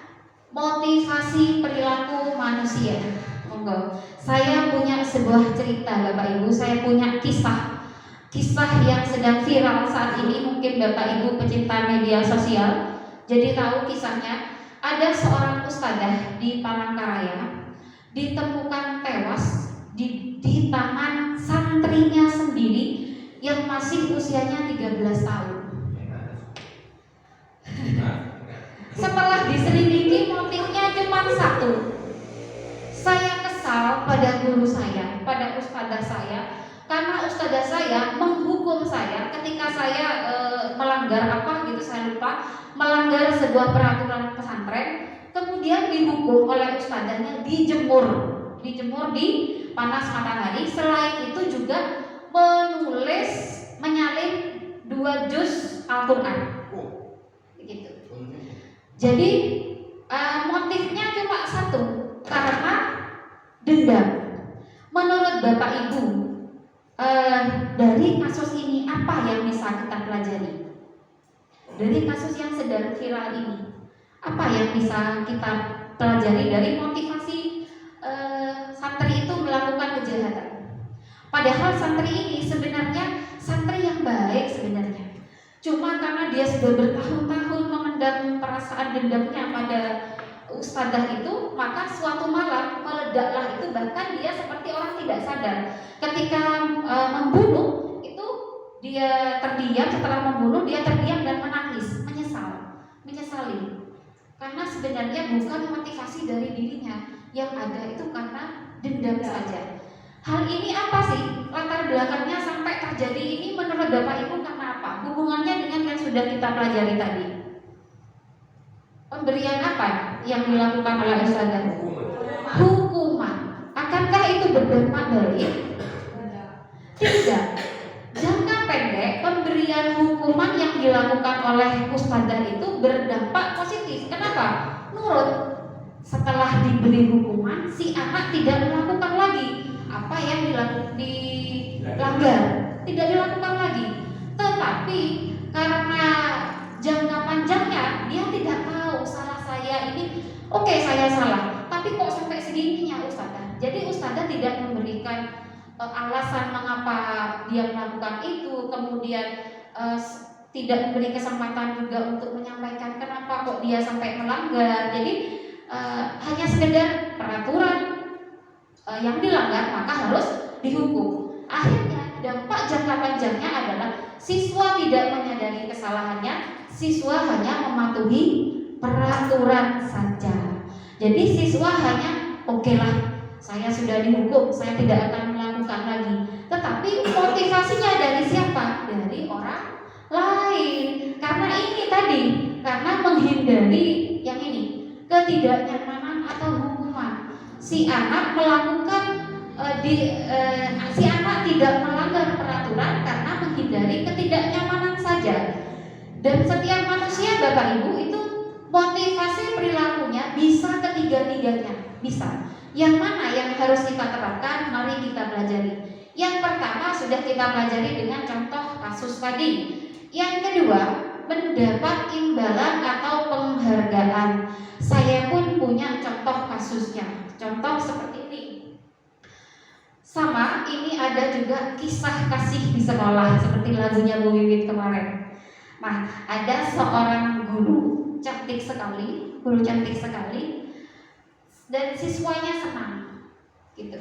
motivasi perilaku manusia. Monggo. Saya punya sebuah cerita Bapak Ibu, saya punya kisah yang sedang viral saat ini. Mungkin Bapak Ibu pecinta media sosial jadi tahu kisahnya. Ada seorang ustadzah di Palangkaraya ditemukan tewas di tangan santrinya sendiri yang masih usianya 13 tahun. Setelah diselidiki, motifnya cuma satu. Saya kesal pada guru saya, pada ustadzah saya, karena ustadzah saya menghukum saya ketika saya melanggar apa gitu, saya lupa, melanggar sebuah peraturan pesantren, kemudian dihukum oleh ustadzahnya dijemur di panas matahari. Selain itu juga menyalin 2 juz Al-Quran. Begitu. Jadi motifnya cuma satu, karena dendam. Menurut Bapak Ibu, dari kasus ini apa yang bisa kita pelajari? Dari kasus yang sedang viral ini, apa yang bisa kita pelajari dari motivasi santri itu melakukan kejahatan? Padahal santri ini sebenarnya santri yang baik sebenarnya. Cuma karena dia sudah bertahun-tahun memendam perasaan dendamnya pada ustadzah itu, maka suatu malam meledaklah itu. Bahkan dia seperti orang tidak sadar. Ketika membunuh itu dia terdiam. Setelah membunuh dia terdiam dan menangis, menyesali. Karena sebenarnya bukan motivasi dari dirinya, yang ada itu karena dendam saja. Hal ini apa sih latar belakangnya sampai terjadi ini menurut Bapak Ibu karena apa? Hubungannya dengan yang sudah kita pelajari tadi. pemberian apa yang dilakukan oleh ustazah? Hukuman. Akankah itu berdampak baik? Tidak. Jangka pendek pemberian hukuman yang dilakukan oleh ustazah itu berdampak positif. Kenapa? Nurut. Setelah diberi hukuman, si anak tidak melakukan lagi apa yang dilanggar, tidak dilakukan lagi. Tetapi karena jangka panjangnya dia tidak tahu salah saya ini, oke, saya salah, tapi kok sampai segininya ustazah. Jadi ustazah tidak memberikan alasan mengapa dia melakukan itu, kemudian tidak memberi kesempatan juga untuk menyampaikan kenapa kok dia sampai melanggar. Jadi hanya sekedar peraturan yang dilanggar maka harus dihukum. Akhirnya dampak jangka panjangnya adalah siswa tidak menyadari kesalahannya, siswa hanya mematuhi peraturan saja. Jadi siswa hanya oke lah, saya sudah dihukum, saya tidak akan melakukan lagi. Tetapi motivasinya dari siapa? Dari orang lain. Karena ini tadi, karena menghindari yang ini, ketidaknyamanan atau hukuman. Si anak melakukan si anak tidak melanggar peraturan karena menghindari ketidaknyamanan saja. Dan setiap manusia Bapak Ibu itu motivasi perilakunya bisa ketiga-tiganya, bisa. Yang mana yang harus kita terapkan? Mari kita pelajari. Yang pertama sudah kita pelajari dengan contoh kasus tadi. Yang kedua, mendapat imbalan atau penghargaan. Saya pun punya contoh kasusnya. Contoh seperti ini. Sama, ini ada juga kisah kasih di sekolah seperti lagunya Bu Wiwit kemarin. Nah, ada seorang guru cantik sekali, dan siswanya senang, gitu.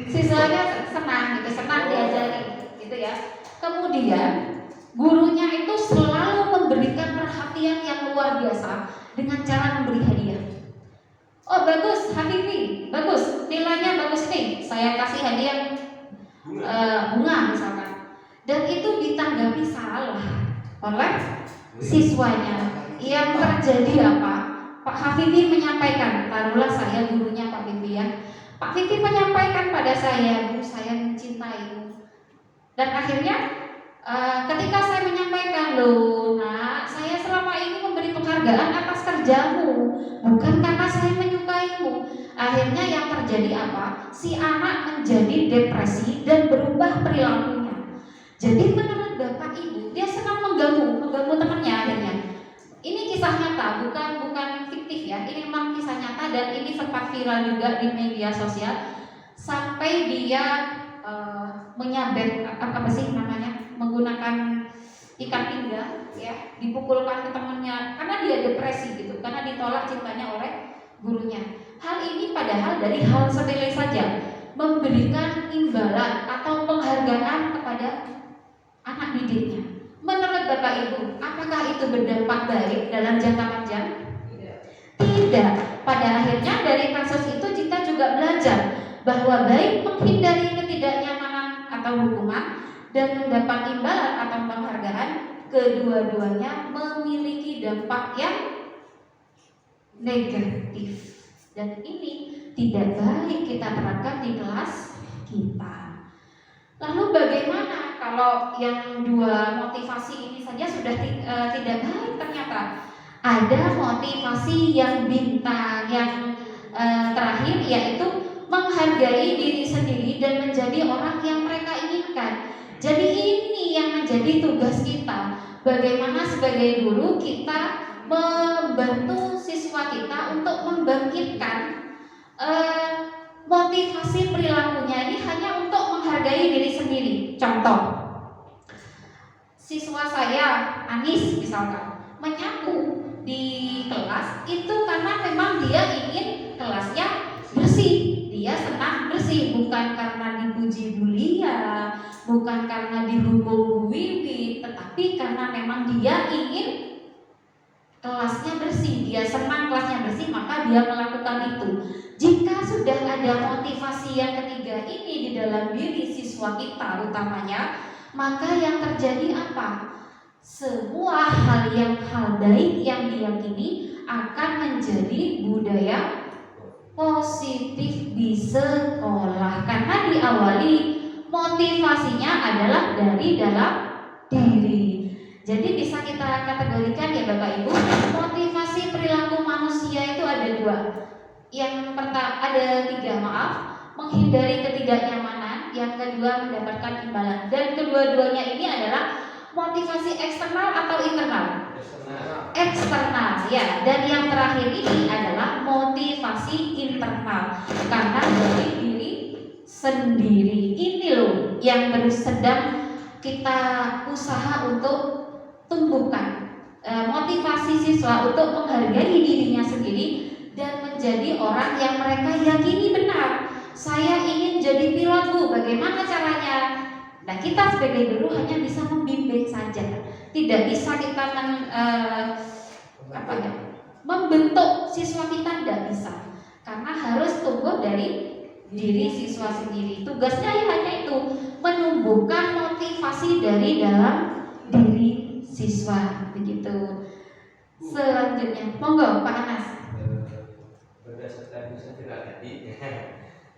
Siswanya senang diajari, gitu ya. Kemudian gurunya itu selalu memberikan perhatian yang luar biasa dengan cara memberi hadiah. Oh bagus, Habibi, bagus, nilainya bagus nih, saya kasih hadiah bunga misalkan. Dan itu ditanggapi salah oleh siswanya. Yang terjadi apa? Pak Habibi menyampaikan, taruhlah saya gurunya Pak Bibi ya. Pak Bibi menyampaikan pada saya, Bu, saya mencintaimu. Dan akhirnya ketika saya menyampaikan, loh nak, saya selama ini memberi penghargaan atas kerjamu, bukan karena saya menyukaimu. Akhirnya yang terjadi apa? Si anak menjadi depresi dan berubah perilakunya. Jadi menurut Bapak Ibu, dia senang mengganggu temannya akhirnya. Ini kisah nyata, bukan fiktif ya. Ini memang kisah nyata dan ini sempat viral juga di media sosial. Sampai dia menyabet apa sih namanya, menggunakan ikat pinggang ya, dipukulkan ke temannya karena dia depresi gitu, karena ditolak cintanya oleh gurunya. Hal ini padahal dari hal sepele saja, memberikan imbalan atau penghargaan kepada anak didiknya. Menurut Bapak Ibu, apakah itu berdampak baik dalam jangka panjang? Tidak. Pada akhirnya dari kasus itu kita juga belajar bahwa baik menghindari ketidaknyamanan atau hukuman dan mendapat imbalan atau penghargaan, kedua-duanya memiliki dampak yang negatif. Dan ini tidak baik kita terapkan di kelas kita. Lalu bagaimana kalau yang dua motivasi ini saja sudah tidak baik? Ternyata ada motivasi yang bintang, yang terakhir, yaitu menghargai diri sendiri dan menjadi orang yang mereka inginkan. Jadi ini yang menjadi tugas kita. Bagaimana sebagai guru kita membantu siswa kita untuk membangkitkan motivasi perilakunya ini hanya untuk menghargai diri sendiri. Contoh, siswa saya Anis misalkan menyapu di kelas itu karena memang dia ingin kelasnya bersih, dia senang bersih, bukan karena dipuji Bulia, bukan karena dihukum Bu Wiwi, tetapi karena memang dia ingin kelasnya bersih, dia senang kelasnya bersih, maka dia melakukan itu. Jika sudah ada motivasi yang ketiga ini di dalam diri siswa kita utamanya, maka yang terjadi apa? semua hal baik yang diyakini akan menjadi budaya positif di sekolah, karena diawali motivasinya adalah dari dalam diri. Jadi bisa kita kategorikan ya Bapak Ibu, motivasi perilaku manusia itu ada dua. Yang pertama ada tiga, maaf, menghindari ketidaknyamanan, yang kedua mendapatkan imbalan, dan kedua-duanya ini adalah motivasi eksternal atau internal? Eksternal ya, dan yang terakhir ini adalah motivasi internal, karena dari diri sendiri. Ini loh yang sedang kita usaha untuk tumbuhkan, motivasi siswa untuk menghargai dirinya sendiri dan menjadi orang yang mereka yakini benar. Saya ingin jadi pilot Bu, bagaimana caranya? Nah, kita sebagai guru hanya bisa membimbing saja, tidak bisa kita membentuk siswa kita, tidak bisa, karena harus tumbuh dari diri siswa sendiri. Tugasnya ya hanya itu, menumbuhkan motivasi dari dalam diri siswa, begitu. Selanjutnya, monggo Pak Anas.
Berdasarkan kisah viral tadi,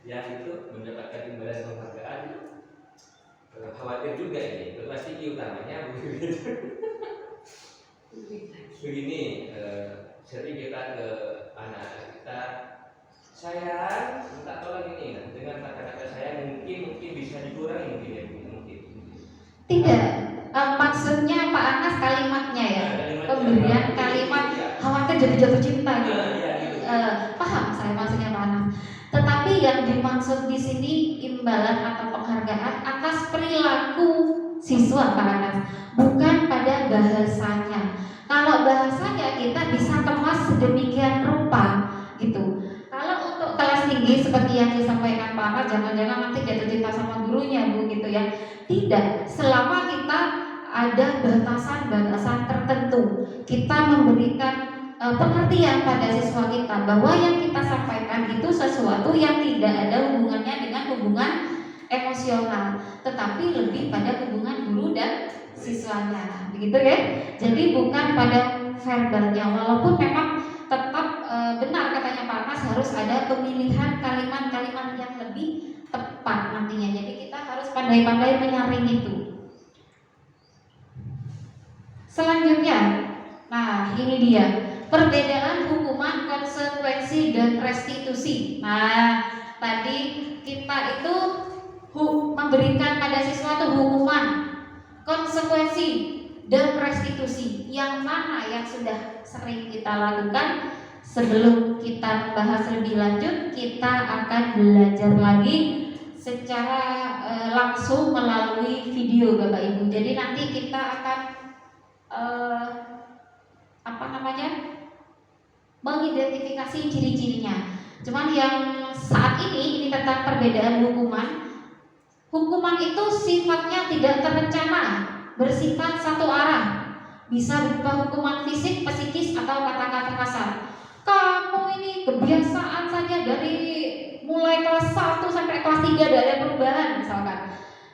yang itu mendapatkan imbalan penghargaan, khawatir juga ini, pasti utamanya begini, sering kita ke anak kita, saya minta tolong ini, dengan kata-kata saya mungkin bisa dikurangi mungkin.
Tidak, maksudnya Pak Anas kalimatnya ya, pemberian kalimat khawatir jadi jatuh cinta gitu. Paham saya maksudnya Pak Anas. Tetapi yang dimaksud di sini imbalan atau penghargaan atas perilaku siswa Pak Anas, bukan pada bahasanya. Kalau bahasanya kita bisa kemas sedemikian rupa gitu. Kalau untuk kelas tinggi seperti yang disampaikan Pak Anas, jangan-jangan nanti jatuh cinta sama gurunya Bu gitu ya. Tidak, selama kita ada batasan-batasan tertentu, kita memberikan pengertian pada siswa kita bahwa yang kita sampaikan itu sesuatu yang tidak ada hubungannya dengan hubungan emosional, tetapi lebih pada hubungan guru dan siswanya, begitu ya. Jadi bukan pada verbalnya, walaupun memang tetap benar katanya Pak Mas, harus ada pemilihan kalimat-kalimat yang lebih tepat nantinya. Jadi kita harus pandai-pandai menyaring itu. Selanjutnya, nah ini dia perbedaan hukuman, konsekuensi, dan restitusi. Nah, tadi kita itu memberikan pada siswa itu hukuman, konsekuensi, dan restitusi. Yang mana yang sudah sering kita lakukan? Sebelum kita bahas lebih lanjut, kita akan belajar lagi secara langsung melalui video Bapak Ibu. Jadi nanti kita akan mengidentifikasi ciri-cirinya. Cuman yang saat ini tentang perbedaan hukuman. Hukuman itu sifatnya tidak terencana, bersifat satu arah. Bisa berupa hukuman fisik, psikis, atau kata-kata kasar. Kamu ini kebiasaan saja dari mulai kelas 1 sampai kelas 3 tidak ada perubahan misalkan.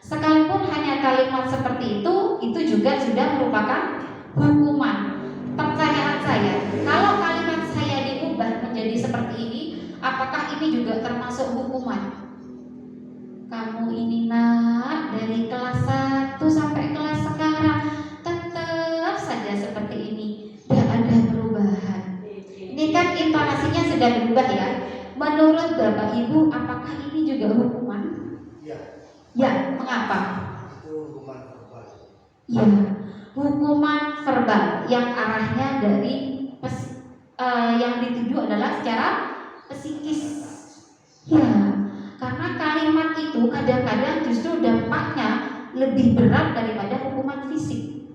Sekalipun hanya kalimat seperti itu juga sudah merupakan hukuman. Pertanyaan saya, kalau kalimat saya diubah menjadi seperti ini, apakah ini juga termasuk hukuman? Kamu ini nak dari kelas 1 sampai kelas sekarang tetap saja seperti ini, tidak ada perubahan. Ini kan intonasinya sudah berubah ya. Menurut Bapak Ibu, apakah ini juga hukuman? Ya, mengapa?
Itu hukuman verbal.
Ya, hukuman verbal yang arahnya dari yang dituju adalah secara psikis. Ya, karena kalimat itu kadang-kadang justru dampaknya lebih berat daripada hukuman fisik.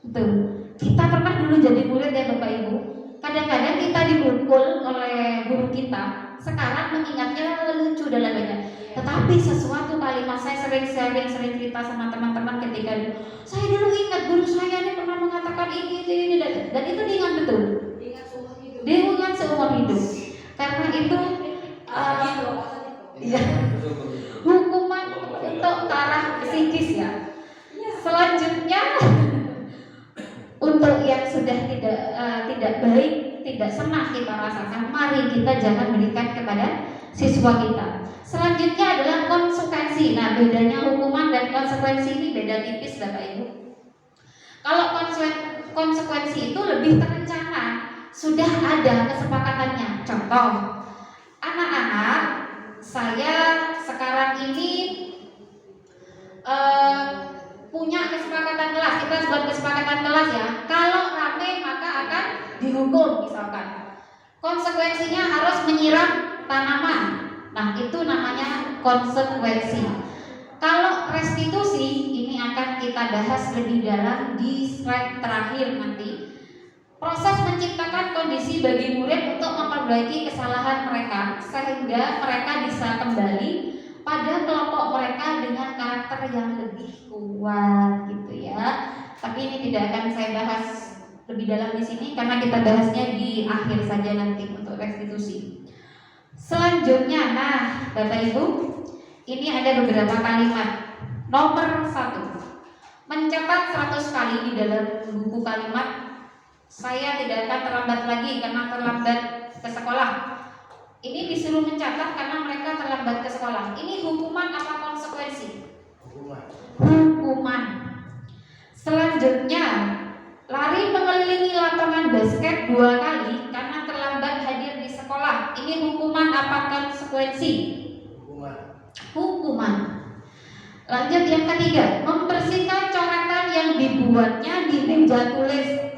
Betul. Kita pernah dulu jadi murid ya Bapak Ibu. Kadang-kadang kita dipukul oleh guru kita. Sekarang mengingatnya lucu dan lain-lainnya. Tetapi sesuatu kalimat, saya sering cerita sama teman-teman ketika saya dulu ingat guru saya ini pernah mengatakan ini dan itu diingat betul. Diingat seumur hidup. Karena itu hukuman untuk ke arah psikis ya. Selanjutnya sudah tidak baik, tidak senang kita rasakan, mari kita jangan berikan kepada siswa kita. Selanjutnya adalah konsekuensi. Nah, bedanya hukuman dan konsekuensi ini beda tipis Bapak Ibu. Kalau konsekuensi itu lebih terencana, sudah ada kesepakatannya. Contoh, anak-anak saya sekarang ini punya kesepakatan kelas, kita buat kesepakatan kelas ya. Kalau rame maka akan dihukum misalkan. Konsekuensinya harus menyiram tanaman. Nah, itu namanya konsekuensi. Kalau restitusi ini akan kita bahas lebih dalam di slide terakhir nanti. Proses menciptakan kondisi bagi murid untuk memperbaiki kesalahan mereka sehingga mereka bisa kembali pada kelompok mereka dengan karakter yang lebih kuat gitu ya. Tapi ini tidak akan saya bahas lebih dalam di sini karena kita bahasnya di akhir saja nanti untuk restitusi. Selanjutnya, nah Bapak Ibu, ini ada beberapa kalimat. Nomor 1, mencatat 100 kali di dalam buku kalimat. Saya tidak akan terlambat lagi karena terlambat ke sekolah. Ini disuruh mencatat karena mereka terlambat ke sekolah. Ini hukuman apa konsekuensi? Hukuman. Selanjutnya, lari mengelilingi lapangan basket 2 kali karena terlambat hadir di sekolah. Ini hukuman apa konsekuensi? Hukuman. Lanjut yang ketiga, membersihkan coretan yang dibuatnya di meja tulis.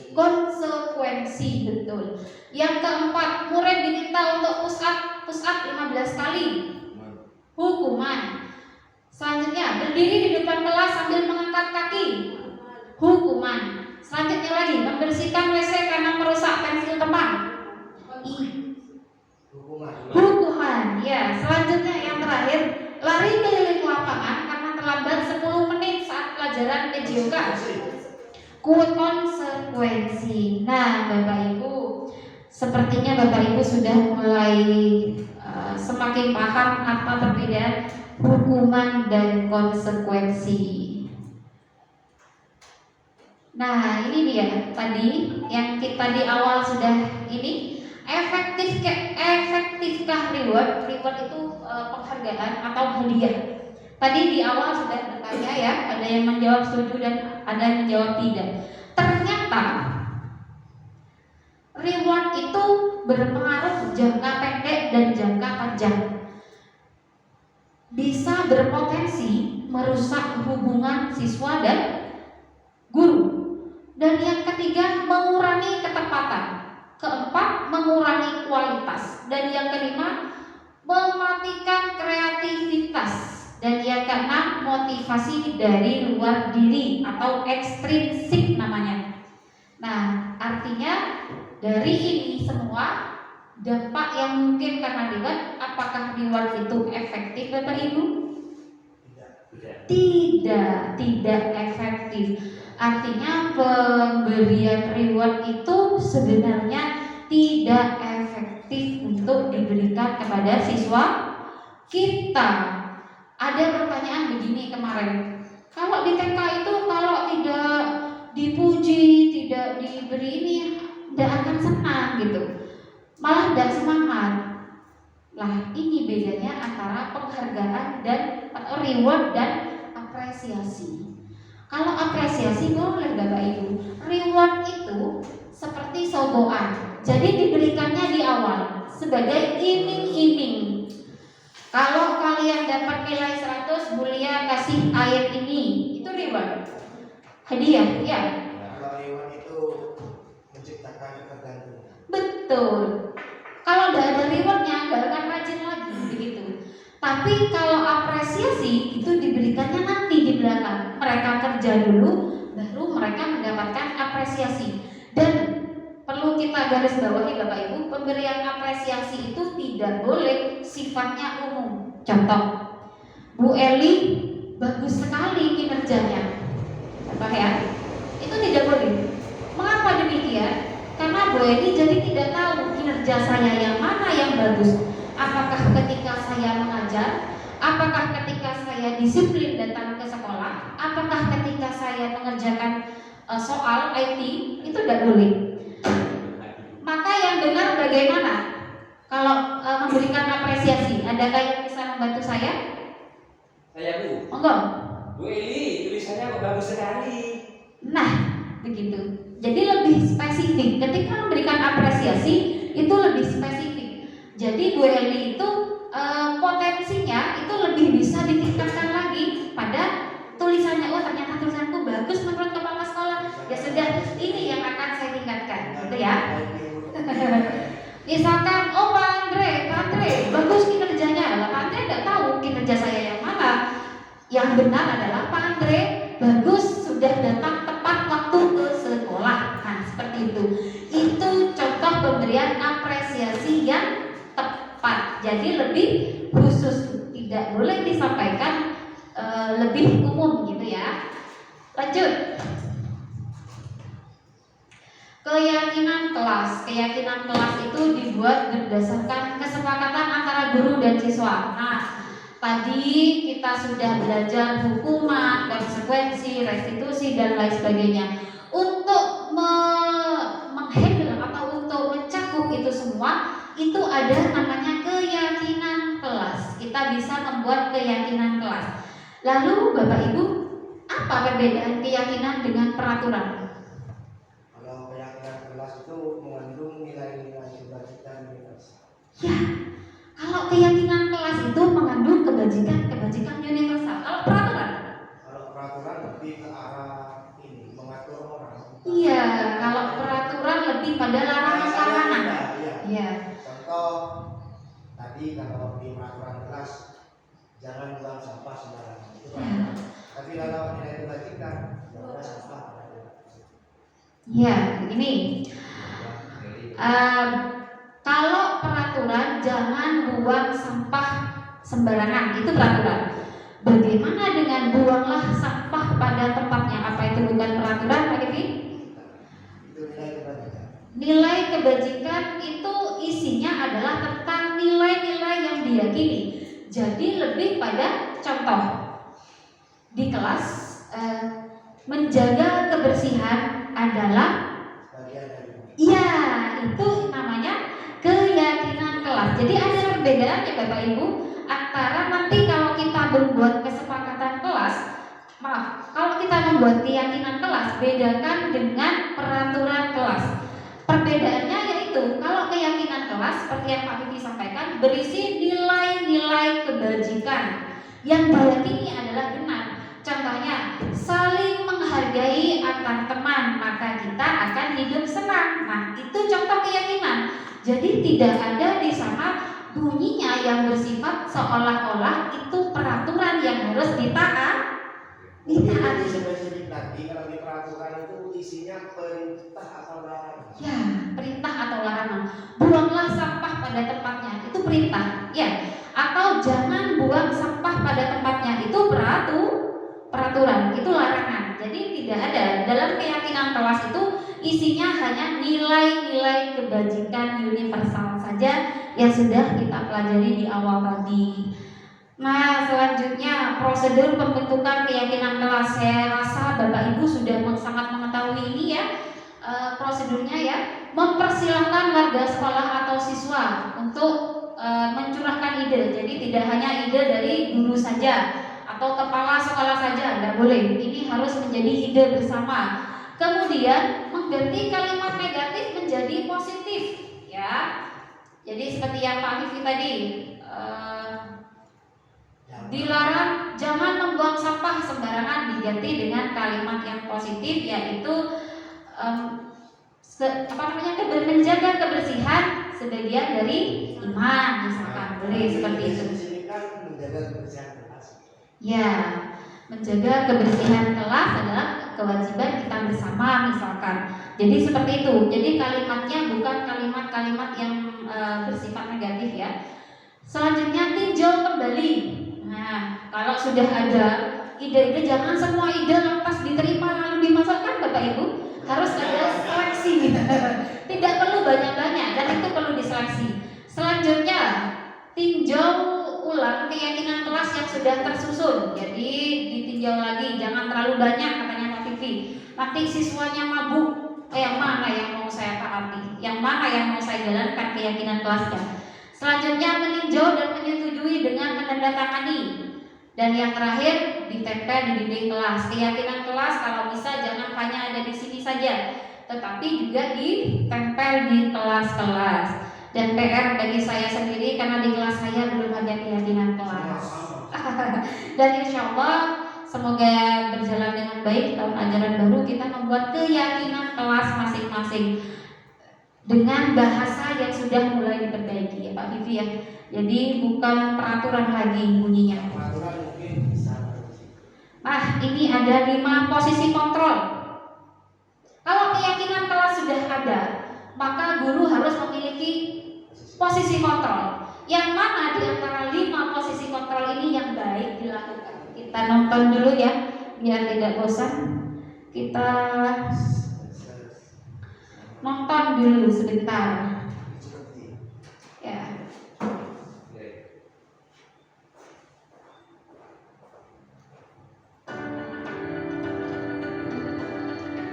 Konsekuensi, betul. Yang keempat, murid diminta untuk push up 15 kali. Hukuman. Selanjutnya, berdiri di depan kelas sambil mengangkat kaki. Hukuman. Selanjutnya lagi, membersihkan WC karena merusak pensil teman. Hukuman. Ya, selanjutnya yang terakhir, lari keliling lapangan karena terlambat 10 menit saat pelajaran PJOK. Konsekuensi. Nah, Bapak Ibu, sepertinya Bapak Ibu sudah mulai semakin paham apa perbedaan hukuman dan konsekuensi. Nah, ini dia tadi yang kita di awal sudah ini efektifkah reward? Reward itu penghargaan atau hadiah. Tadi di awal sudah bertanya ya, ada yang menjawab setuju dan ada yang menjawab tidak. Ternyata reward itu berpengaruh jangka pendek dan jangka panjang. Bisa berpotensi merusak hubungan siswa dan guru. Dan yang ketiga, mengurangi ketepatan. Keempat, mengurangi kualitas. Dan yang kelima, mematikan kreativitas. Dan yang keenam, motivasi dari luar diri atau ekstrinsik namanya. Nah, artinya dari ini semua dampak yang mungkin karena reward, apakah reward itu efektif Bapak Ibu? Tidak efektif. Artinya pemberian reward itu sebenarnya tidak efektif untuk diberikan kepada siswa kita. Ada pertanyaan begini kemarin, kalau di TK itu kalau tidak dipuji, tidak diberi ini, tidak akan senang gitu, malah tidak semangat. Lah, ini bedanya antara penghargaan dan reward dan apresiasi. Kalau apresiasi boleh Bapak Ibu, reward itu seperti sogokan, jadi diberikannya di awal sebagai iming-iming. Kalau kalian dapat nilai 100, Bulia kasih ayat ini, itu reward, hadiah, ya.
Kalau reward itu menciptakan ketergantungan.
Betul. Kalau tidak ada rewardnya, nggak akan rajin lagi, begitu. Tapi kalau apresiasi itu diberikannya nanti di belakang. Mereka kerja dulu, baru mereka mendapatkan apresiasi. Dan perlu kita garis bawahi Bapak Ibu, pemberian apresiasi itu tidak boleh sifatnya umum. Contoh, Bu Eli bagus sekali kinerjanya, contoh ya, itu tidak boleh. Mengapa demikian? Karena Bu Eli jadi tidak tahu kinerja saya yang mana yang bagus. Apakah ketika saya mengajar, apakah ketika saya disiplin datang ke sekolah, apakah ketika saya mengerjakan soal IT itu tidak boleh. Maka yang benar bagaimana? Kalau memberikan apresiasi, adakah yang bisa membantu saya?
Saya Bu.
Monggo.
Bu Eli, tulisannya bagus sekali.
Nah, begitu. Jadi lebih spesifik. Ketika memberikan apresiasi itu lebih spesifik. Jadi Bu Eli itu potensinya itu lebih bisa ditingkatkan lagi pada tulisannya. Oh, ternyata tulisanku bagus menurut kepala sekolah. Ya sudah, ini yang akan saya tingkatkan, gitu ya. Misalkan, oh Pak Andre, bagus kinerjanya. Lah Pak Andre tidak tahu kinerja saya yang mana. Yang benar adalah Pak Andre bagus, sudah datang tepat waktu ke sekolah. Nah, seperti itu. Itu contoh pemberian apresiasi yang tepat. Jadi lebih khusus, tidak boleh disampaikan lebih umum gitu ya. Lanjut. Keyakinan kelas. Keyakinan kelas itu dibuat berdasarkan kesepakatan antara guru dan siswa. Nah, tadi kita sudah belajar hukuman, konsekuensi, restitusi dan lain sebagainya. Untuk menghandle atau untuk mencakup itu semua, itu ada namanya keyakinan kelas. Kita bisa membuat keyakinan kelas. Lalu Bapak Ibu, apa perbedaan keyakinan dengan peraturan?
Kalau keyakinan kelas itu mengandung nilai-nilai kebajikan universal.
Ya, kalau keyakinan kelas itu mengandung kebajikan universal. Kalau peraturan?
Kalau peraturan lebih ke arah ini, mengatur orang.
Iya, kalau peraturan lebih pada larangan-larangan. Iya.
Contoh tadi kalau di peraturan kelas jangan buang sampah sembarangan. Itu peraturan. Tapi kalau nilai kebajikan, jangan sampah.
Ya, ini. Kalau peraturan jangan buang sampah sembarangan, itu peraturan. Bagaimana dengan buanglah sampah pada tempatnya? Apa itu bukan peraturan, Pak Devi?
Itu nilai kebajikan.
Nilai kebajikan itu isinya adalah tentang nilai-nilai yang diyakini. Jadi lebih pada contoh di kelas menjaga kebersihan adalah iya, itu namanya keyakinan kelas. Jadi ada perbedaan ya Bapak Ibu antara nanti kalau kita membuat kesepakatan kelas, kalau kita membuat keyakinan kelas, bedakan dengan peraturan kelas. Perbedaannya yaitu kalau keyakinan kelas seperti yang Pak Vivi sampaikan berisi nilai-nilai kebajikan yang diyakini adalah benar. Contohnya, saling menghargai antar teman, maka kita akan hidup senang. Nah, itu contoh keyakinan. Jadi tidak ada di sana bunyinya yang bersifat seolah-olah itu peraturan yang harus ditaati.
Lebih spesifik lagi, kalau di peraturan itu isinya perintah atau larangan.
Ya, perintah atau larangan. Buanglah sampah pada tempatnya, itu perintah. Ya, atau jangan buang sampah pada tempatnya, itu peraturan, itu larangan. Jadi tidak ada dalam keyakinan kelas itu isinya hanya nilai-nilai kebajikan universal saja yang sudah kita pelajari di awal tadi. Nah, selanjutnya prosedur pembentukan keyakinan kelas. Saya rasa Bapak Ibu sudah sangat mengetahui ini ya, prosedurnya ya. Mempersilahkan warga sekolah atau siswa untuk mencurahkan ide. Jadi tidak hanya ide dari guru saja atau kepala sekolah saja, tidak boleh. Ini harus menjadi ide bersama. Kemudian mengganti kalimat negatif menjadi positif, ya. Jadi seperti yang Pak Vivi tadi, dilarang jangan membuang sampah sembarangan, diganti dengan kalimat yang positif, yaitu menjaga kebersihan sebagian dari iman, misalkan boleh seperti itu.
Menjaga kebersihan kelas.
Ya, menjaga kebersihan kelas adalah kewajiban kita bersama, misalkan. Jadi seperti itu. Jadi kalimatnya bukan kalimat-kalimat yang bersifat negatif ya. Selanjutnya tinjau kembali. Nah, kalau sudah ada ide-ide, jangan semua ide lantas diterima lalu dimasukkan Bapak Ibu. Harus ada seleksi. Tidak perlu banyak-banyak dan itu perlu diseleksi. Selanjutnya tinjau ulang keyakinan kelas yang sudah tersusun. Jadi ditinjau lagi, jangan terlalu banyak katanya Pak Vivi. nanti siswanya mabuk, yang mana yang mau saya taati, yang mana yang mau saya jalankan keyakinan kelasnya. Selanjutnya meninjau dan menyetujui dengan menandatangani. Dan yang terakhir ditempel di dinding kelas. Keyakinan kelas kalau bisa jangan hanya ada di sini saja, tetapi juga ditempel di kelas-kelas. Dan PR bagi saya sendiri karena di kelas saya belum ada keyakinan kelas. Dan insya Allah semoga berjalan dengan baik tahun ajaran baru, kita membuat keyakinan kelas masing-masing dengan bahasa yang sudah mulai diperbaiki ya Pak Vivi ya. Jadi bukan peraturan lagi bunyinya.
Peraturan mungkin bisa.
Nah, ini ada 5 posisi kontrol. Kalau keyakinan kelas sudah ada, maka guru harus memiliki posisi kontrol. Yang mana di antara 5 posisi kontrol ini yang baik dilakukan? Kita nonton dulu ya, biar tidak bosan. Kita nonton dulu sebentar. Ya.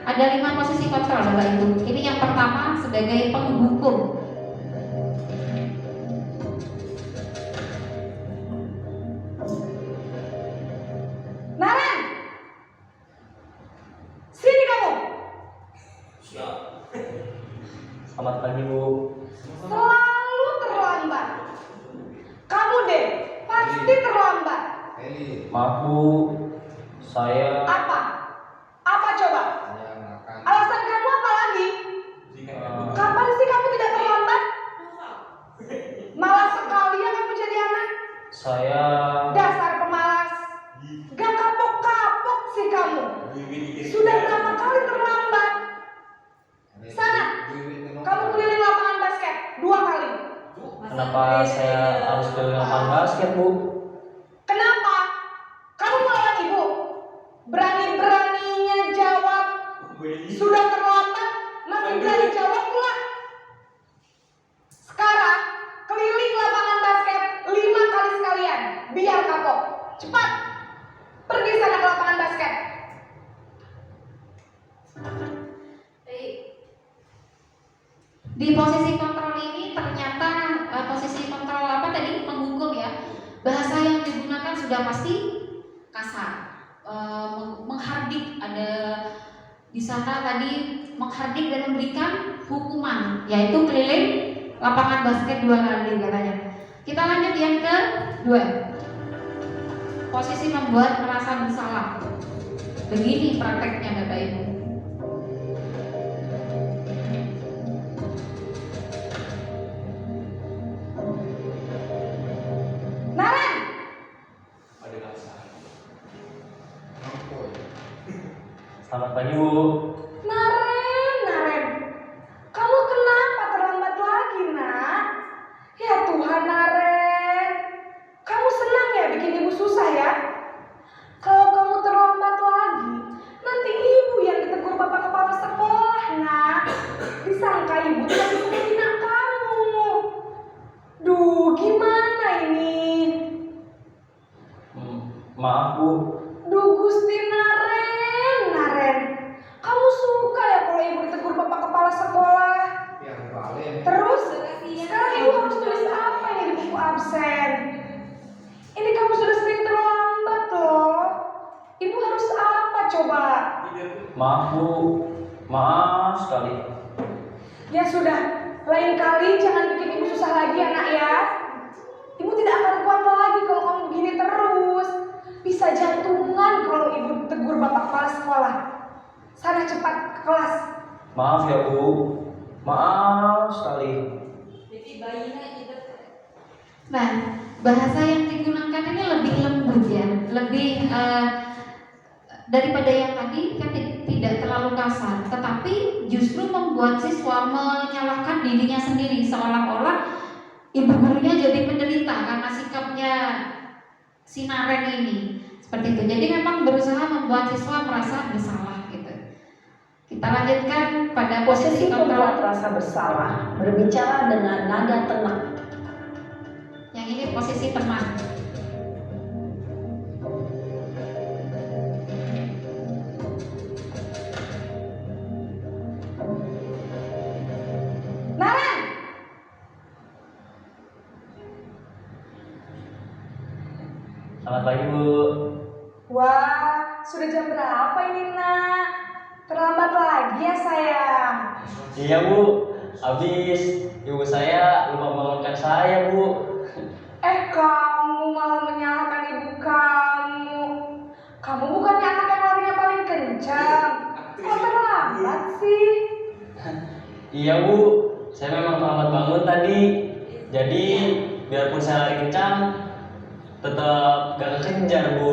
Ada 5 posisi kontrol Bapak Ibu. Ini yang pertama sebagai penghukum.
Naren, sini kamu.
Selamat pagi Bu.
Selalu terlambat. Kamu deh, pasti terlambat.
Eli,
Maaf Bu, saya
Apa? Apa coba?
saya makan.
Alasan kamu apa lagi? Kapan sih kamu tidak terlambat? Malas sekali ya kamu jadi anak.
saya
Dasar pemalas. Gak kapok-kapok sih kamu. Sudah berapa kali terlambat? Sana, kamu keliling lapangan basket 2 kali.
kenapa saya harus keliling lapangan basket Bu?
Kenapa? Kamu melawan ibu. Berani-beraninya jawab. Sudah terlambat, masih berani jawab pula. Sekarang keliling lapangan basket 5 kali sekalian. Biar kapok. Cepat. Pergi sana ke lapangan basket.
Di posisi kontrol ini ternyata posisi kontrol apa tadi, penghukum ya. Bahasa yang digunakan sudah pasti kasar, menghardik. Ada di sana tadi menghardik dan memberikan hukuman, yaitu keliling lapangan basket 2 kali katanya. Kita lanjut yang kedua, posisi membuat merasa bersalah. Begini prakteknya Bapak Ibu.
Naren,
Selamat pagi Bu.
Naren. Kamu kenapa terlambat lagi, nak? Ya Tuhan, Naren. Kamu senang ya bikin ibu susah ya? Kalau kamu terlambat lagi, nanti ibu yang ditegur bapak kepala sekolah, nak. Disangka ibu tidak bisa menghina kamu. Duh, gimana ini?
Maaf Bu.
Duh, Gusti Naren. Kamu suka ya kalau ibu ditegur bapak kepala sekolah?
Yang paling
Terus, sekarang ibu harus tulis apa ini di buku absen? Ini kamu sudah sering terlambat loh. Ibu harus apa coba?
Maaf Bu. Maaf sekali.
Ya sudah, lain kali jangan bikin ibu susah lagi ya nak ya. Ibu tidak akan kuat lagi kalau kamu begini terus. Bisa jantungan kalau ibu tegur bapak kepala sekolah. Sana cepat ke kelas.
Maaf ya Bu. Maaf sekali.
Nah, bahasa yang digunakan ini lebih lembut ya, lebih daripada yang tadi kan tidak terlalu kasar, tetapi justru membuat siswa menyalahkan dirinya sendiri, seolah-olah ibu gurunya jadi penderita karena sikapnya si Naren ini seperti itu. Jadi memang berusaha membuat siswa merasa bersalah gitu. Kita lanjutkan pada posisi kontrol.
rasa bersalah, berbicara dengan nada tenang.
Yang ini posisi tenang.
Selamat pagi, Bu.
Wah, sudah jam berapa ini, Nak? Terlambat lagi ya, sayang.
Iya, Bu. Habis ibu saya lupa membangunkan saya, Bu.
Kamu malah menyalahkan ibu kamu. Kamu bukannya anak yang larinya paling kencang. Kok terlambat sih?
Iya, Bu. Saya memang terlambat bangun tadi. Jadi, biarpun saya lari kencang, tetap gak kekejar, Bu.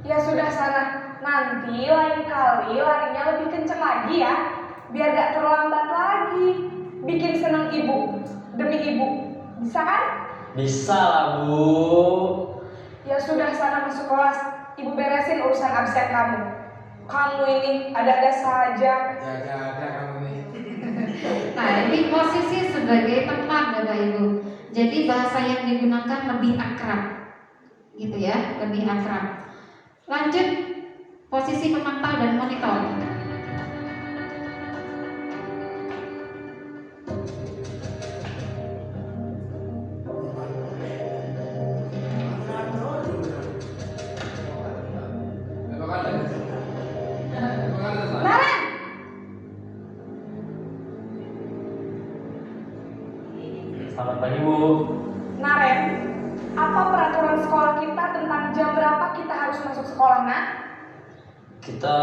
Ya sudah sana. Nanti lain kali larinya lebih kencang lagi ya. Biar gak terlambat lagi. Bikin senang ibu. Demi ibu. Bisa kan?
Bisa lah, Bu.
Ya sudah sana masuk kelas. Ibu beresin urusan absen kamu. Kamu ini ada-ada saja.
Jaga kamu nih.
Nah, ini posisi sebagai teman Bapak Ibu. Jadi bahasa yang digunakan lebih akrab. Gitu ya, lebih akrab. Lanjut posisi pemantau dan monitor.
Selamat pagi, Bu.
Naren, apa peraturan sekolah kita tentang jam berapa kita harus masuk sekolah, Nak?
Kita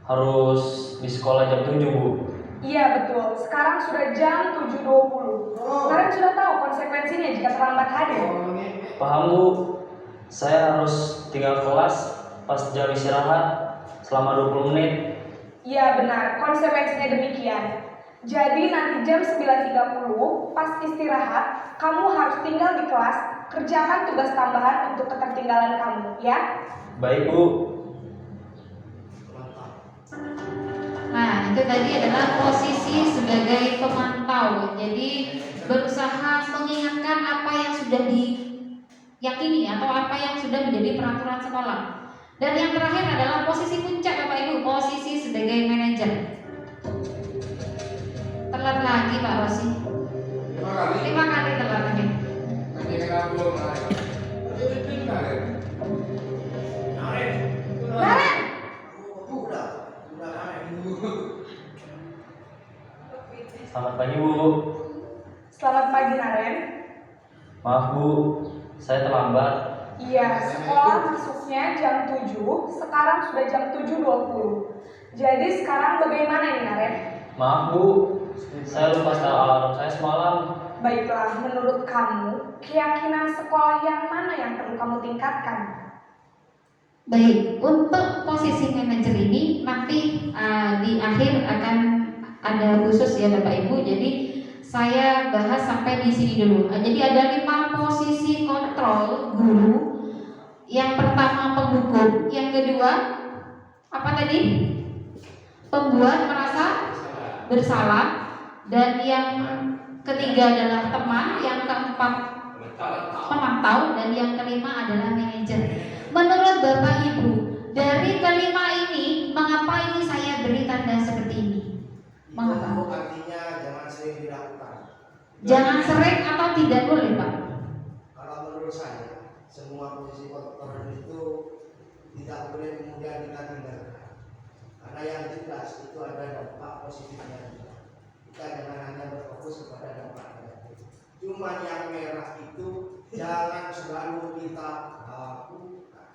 harus di sekolah jam 7, Bu.
Iya betul, sekarang sudah jam 7.20. Naren sudah tahu konsekuensinya jika terlambat hadir.
Paham, Bu. Saya harus tinggal kelas pas jam istirahat selama 20 menit.
Iya benar, konsekuensinya demikian. Jadi nanti jam 9.30 pas istirahat, kamu harus tinggal di kelas, kerjakan tugas tambahan untuk ketertinggalan kamu, ya?
Baik, Bu.
Nah, itu tadi adalah posisi sebagai pemantau. Jadi berusaha mengingatkan apa yang sudah diyakini atau apa yang sudah menjadi peraturan sekolah. Dan yang terakhir adalah posisi puncak Bapak Ibu, posisi sebagai manajer. Telat lagi Pak Rosi. 5 kali telat lagi.
Nanti kenapa belum naik?
Naren!
Selamat pagi, Bu.
Selamat pagi, Naren.
Maaf, Bu. Saya terlambat.
Iya, sekolah masuknya jam 7, sekarang sudah jam 7.20. Jadi sekarang bagaimana ini, Naren?
Maaf, Bu. Saya lupa setel alarm saya semalam.
Baiklah, menurut kamu, keyakinan sekolah yang mana yang perlu kamu tingkatkan?
Baik, untuk posisi manajer ini nanti di akhir akan ada khusus ya Bapak Ibu. Jadi saya bahas sampai di sini dulu. Jadi ada 5 posisi kontrol guru. Yang pertama penghukum, yang kedua apa tadi? Pembuat merasa bersalah, dan yang ketiga adalah teman, yang keempat pemantau, dan yang kelima adalah manajer. Menurut Bapak Ibu, dari kelima ini, mengapa ini saya beri tanda seperti ini? Mengapa?
Artinya jangan sering dilakukan.
Jangan sering atau tidak boleh, Pak?
Kalau menurut saya, semua posisi kontrol itu tidak boleh kemudian kita tinggalkan. Karena yang jelas itu ada dampak positifnya juga. Kita jangan hanya berfokus kepada dampak negatif. Cuma yang merah itu jangan selalu kita lakukan.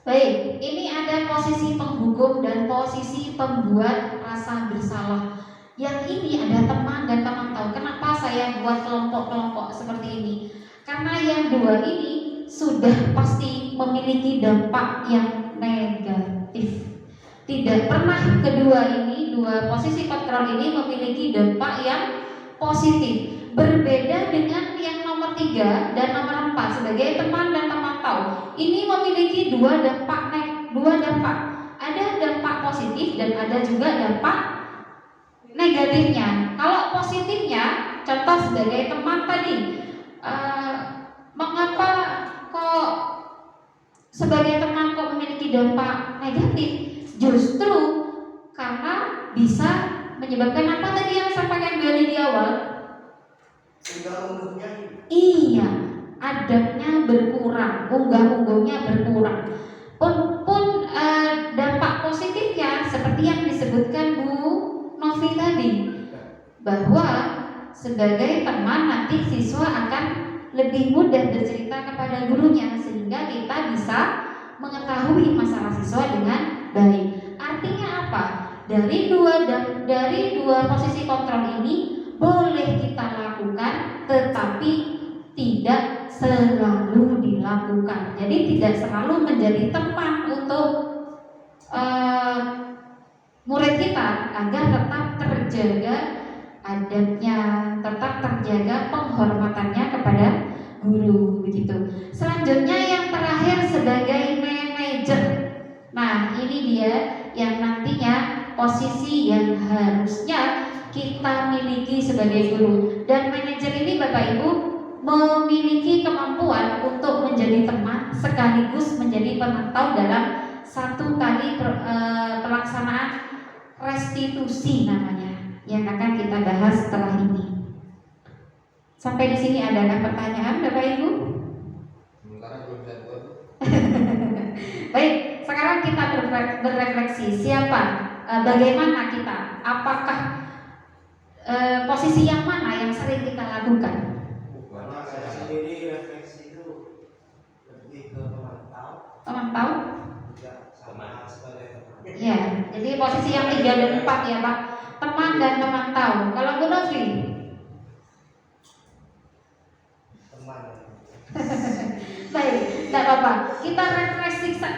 Baik, ini ada posisi penghukum dan posisi pembuat rasa bersalah. Yang ini ada teman dan pemantau. Kenapa saya buat kelompok-kelompok seperti ini? Karena yang dua ini sudah pasti memiliki dampak yang negatif. Tidak pernah kedua ini, dua posisi kontrol ini memiliki dampak yang positif. Berbeda dengan yang nomor 3 dan nomor 4 sebagai teman dan pemantau. Ini memiliki dua dampak. Ada dampak positif dan ada juga dampak negatifnya. Kalau positifnya, contoh sebagai teman tadi, mengapa kok sebagai teman kok memiliki dampak negatif? Justru karena bisa menyebabkan apa tadi yang sampaikan Bioli di awal?
Sehingga umurnya
Iya, adabnya berkurang, unggah-ungguhnya berkurang. Pun dampak positifnya seperti yang disebutkan Bu Novi tadi, bahwa sebagai teman nanti siswa akan lebih mudah bercerita kepada gurunya sehingga kita bisa mengetahui masalah siswa dengan baik. Artinya apa? Dari dua posisi kontrol ini boleh kita lakukan, tetapi tidak selalu dilakukan. Jadi tidak selalu menjadi teman untuk murid kita agar tetap terjaga adabnya, tetap terjaga penghormatannya kepada guru, begitu. Selanjutnya yang terakhir sebagai manajer. Nah, ini dia yang nantinya posisi yang harusnya kita miliki sebagai guru. Dan manajer ini Bapak Ibu memiliki kemampuan untuk menjadi teman sekaligus menjadi pemantau dalam satu kali pelaksanaan restitusi namanya yang akan kita bahas setelah ini. Sampai di sini adakah pertanyaan Bapak Ibu?
Sementara belum bisa buat.
Baik, sekarang kita berefleksi siapa, bagaimana kita, apakah posisi yang mana yang sering kita lakukan?
Karena saya sendiri refleksi itu lebih ke
Pemantau?
tidak sama sebagai teman.
Ya, jadi posisi yang 3 dan 4 ya Pak, teman dan pemantau. Kalau Bu Novi?
Teman.
Baik, tidak apa-apa. Kita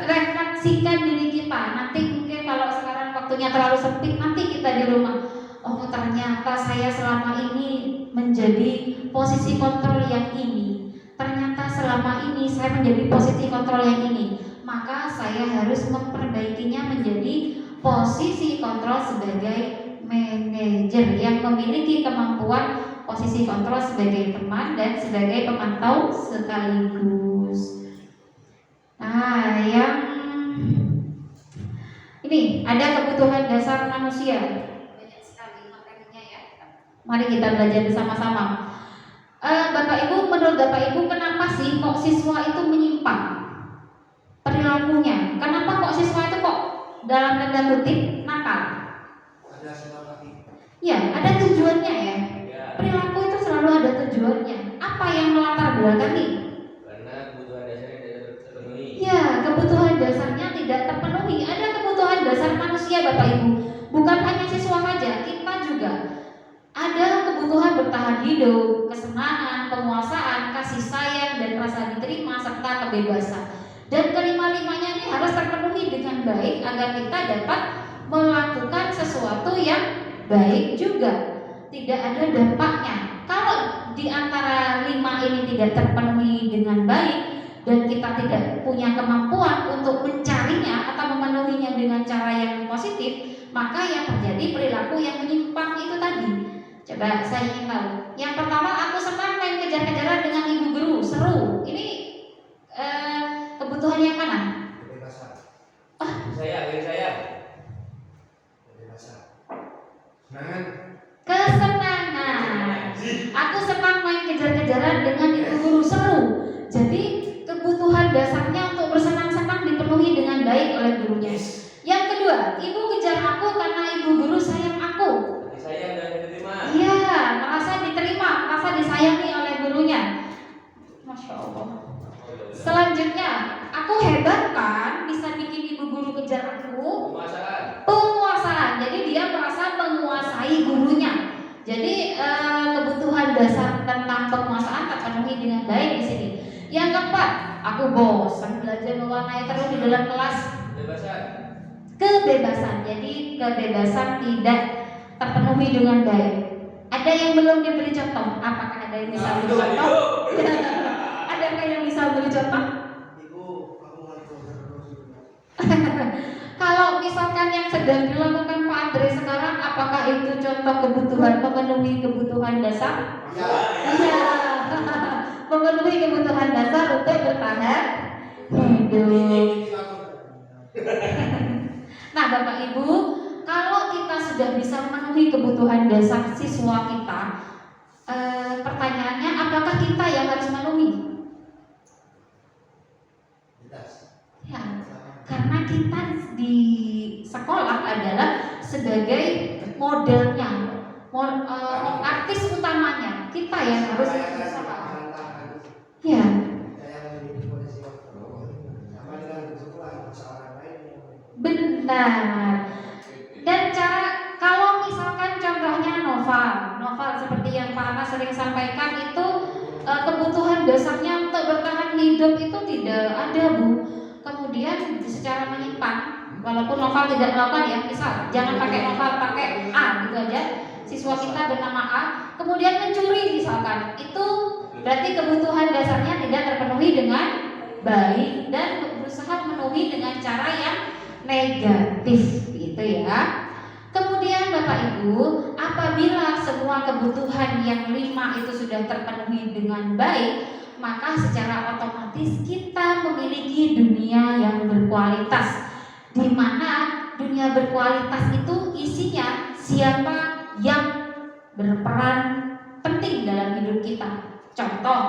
refleksikan diri kita. Nanti mungkin kalau sekarang waktunya terlalu sempit, nanti kita di rumah. Oh, ternyata saya selama ini menjadi posisi kontrol yang ini. Ternyata selama ini saya menjadi posisi kontrol yang ini. Maka saya harus memperbaikinya menjadi posisi kontrol sebagai manajer yang memiliki kemampuan posisi kontrol sebagai teman dan sebagai pemantau sekaligus. Nah, yang ini ada kebutuhan dasar manusia. Banyak sekali materinya ya. Mari kita belajar bersama-sama. Bapak Ibu, menurut Bapak Ibu kenapa sih kok siswa itu menyimpang perilakunya? Kenapa kok siswa itu kok dalam tanda kutip nakal?
Ada semangat.
Ya, ada tujuannya ya. Perilaku itu selalu ada tujuannya. Apa yang melatar belakangi?
Karena kebutuhan dasarnya tidak terpenuhi.
Ya, kebutuhan dasarnya tidak terpenuhi. Ada kebutuhan dasar manusia Bapak Ibu. Bukan hanya siswa saja, kita juga. Ada kebutuhan bertahan hidup, kesenangan, penguasaan, kasih sayang dan rasa diterima serta kebebasan. Dan kelima-limanya ini harus terpenuhi dengan baik agar kita dapat melakukan sesuatu yang baik juga. Tidak ada dampaknya. Kalau di antara 5 ini tidak terpenuhi dengan baik dan kita tidak punya kemampuan untuk mencarinya atau memenuhinya dengan cara yang positif, maka yang terjadi perilaku yang menyimpang itu tadi. Coba saya ingin tahu. Yang pertama, aku senang main kejar-kejaran dengan ibu guru, seru. Ini kebutuhan yang mana?
Kebebasan.
Saya.
Kebebasan.
Semangat.
Kesenangan. Aku senang main kejar-kejaran dengan ibu guru, seru. Jadi kebutuhan dasarnya untuk bersenang-senang dipenuhi dengan baik oleh gurunya. Yang kedua, ibu kejar aku karena ibu guru sayang aku.
Disayang dan diterima.
Iya, merasa diterima, merasa disayangi oleh gurunya. Masya Allah. Selanjutnya, aku hebat kan, bisa bikin ibu guru kejar aku. Penguasaan. Jadi dia merasa menguasai gurunya. Jadi kebutuhan dasar tentang penguasaan terpenuhi dengan baik di sini. Yang keempat, aku bosan belajar mewarnai terus di dalam kelas. Kebebasan. Jadi kebebasan tidak terpenuhi dengan baik. Ada yang belum diberi contoh? Apakah ada yang bisa beri contoh? Adakah yang bisa beri contoh?
Ibu, kamu ngatur terus.
Kalau misalkan yang sedang dilakukan Pak Andre sekarang, apakah itu contoh kebutuhan memenuhi kebutuhan dasar? Iya. Memenuhi kebutuhan dasar untuk bertahan hidup. Nah, Bapak Ibu, kalau kita sudah bisa memenuhi kebutuhan dasar siswa kita, pertanyaannya apakah kita yang harus memenuhi? kita di sekolah adalah sebagai modelnya, artis utamanya. Kita yang harus berusaha. Ya. Benar. Dan kalau misalkan contohnya novel seperti yang Pak Ana sering sampaikan itu kebutuhan dasarnya untuk bertahan hidup itu tidak ada, Bu. Kemudian secara menyimpan, walaupun novel tidak melakukan ya, misal jangan pakai novel, pakai A gitu aja. Siswa kita bernama A, kemudian mencuri misalkan, itu berarti kebutuhan dasarnya tidak terpenuhi dengan baik dan berusaha memenuhi dengan cara yang negatif gitu ya. Kemudian Bapak Ibu, apabila semua kebutuhan yang 5 itu sudah terpenuhi dengan baik, maka secara otomatis kita memiliki dunia yang berkualitas, di mana dunia berkualitas itu isinya siapa yang berperan penting dalam hidup kita. Contoh,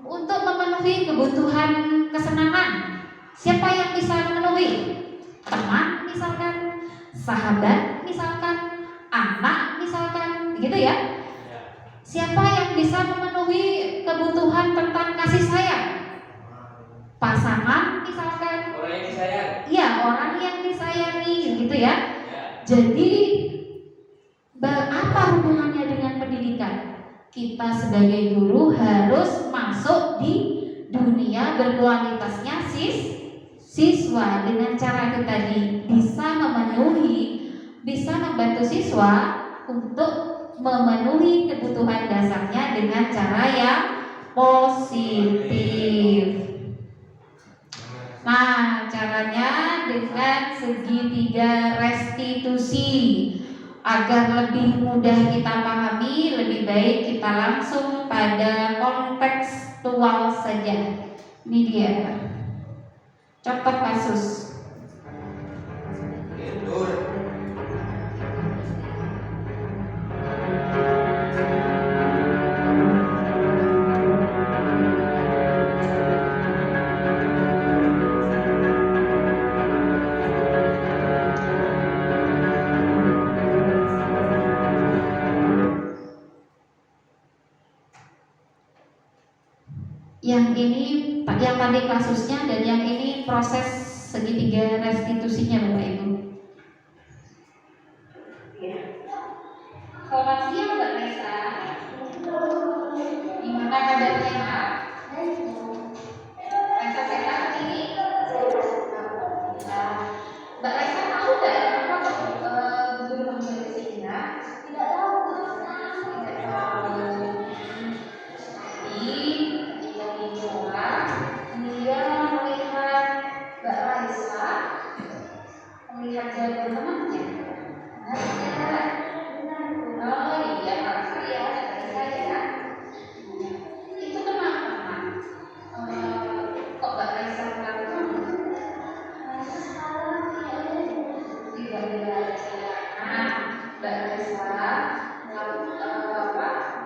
untuk memenuhi kebutuhan kesenangan, siapa yang bisa memenuhi? Teman misalkan, sahabat misalkan, anak misalkan, begitu ya. Siapa yang bisa memenuhi kebutuhan tentang kasih sayang? Pasangan misalkan.
Orang yang disayang.
Iya, orang yang disayangi, gitu ya. Jadi apa hubungannya dengan pendidikan? Kita sebagai guru harus masuk di dunia berkualitasnya siswa dengan cara itu tadi, bisa membantu siswa untuk memenuhi kebutuhan dasarnya dengan cara yang positif. Nah, caranya dengan segitiga restitusi. Agar lebih mudah kita pahami, lebih baik kita langsung pada kontekstual saja. Ini dia contoh kasus. Yang ini yang tadi kasusnya dan yang ini proses segitiga restitusinya Bapak Ibu. Selamat siang Mbak Resa. Gimana kabarnya Mbak? Resa sehat ini? Mbak Resa tahu nggak kenapa guru manggil di sini? Tidak tahu. Tidak tahu. Dia melihat Mbak Raisa, melihat jalan temannya. Oh iya, Raisa ya, Raisa ya. Itu kenapa? Kok Mbak Raisa melakukan? Tidak belajar. Mbak Raisa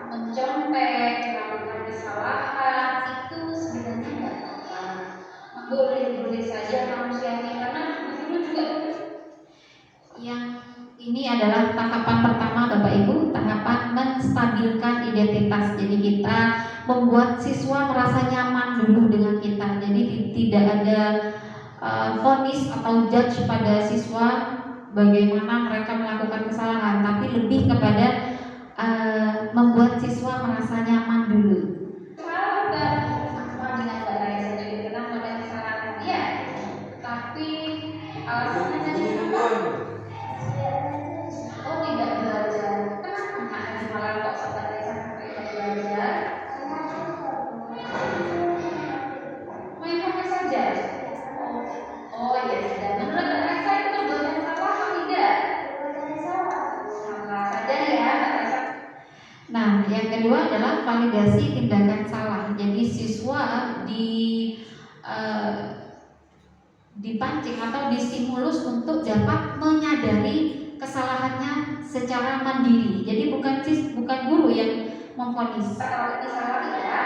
mencontek, melakukan kesalahan itu sebenarnya nggak apa-apa, boleh-boleh saja manusiawi, karena dulu juga yang ini adalah tahapan pertama Bapak Ibu, tahapan menstabilkan identitas. Jadi kita membuat siswa merasa nyaman dulu dengan kita. Jadi tidak ada vonis atau judge pada siswa bagaimana mereka melakukan kesalahan, tapi lebih kepada membuat siswa merasa nyaman dulu. Sama dengan Mbak Raisa juga pernah melakukan kesalahan dia, tapi alasannya tadi apa? Oh tidak belajar. Kenapa malah kok Mbak Raisa sampai tidak belajar? Main HP saja. Oh iya sudah. Menurut Mbak Raisa itu perbuatan salah atau tidak? Salah saja ya Mbak Raisa. Nah, yang kedua adalah validasi tindakan salah. Jadi siswa dipancing atau distimulus untuk dapat menyadari kesalahannya secara mandiri. Jadi bukan guru yang memvonis. Kalau ini salah ya.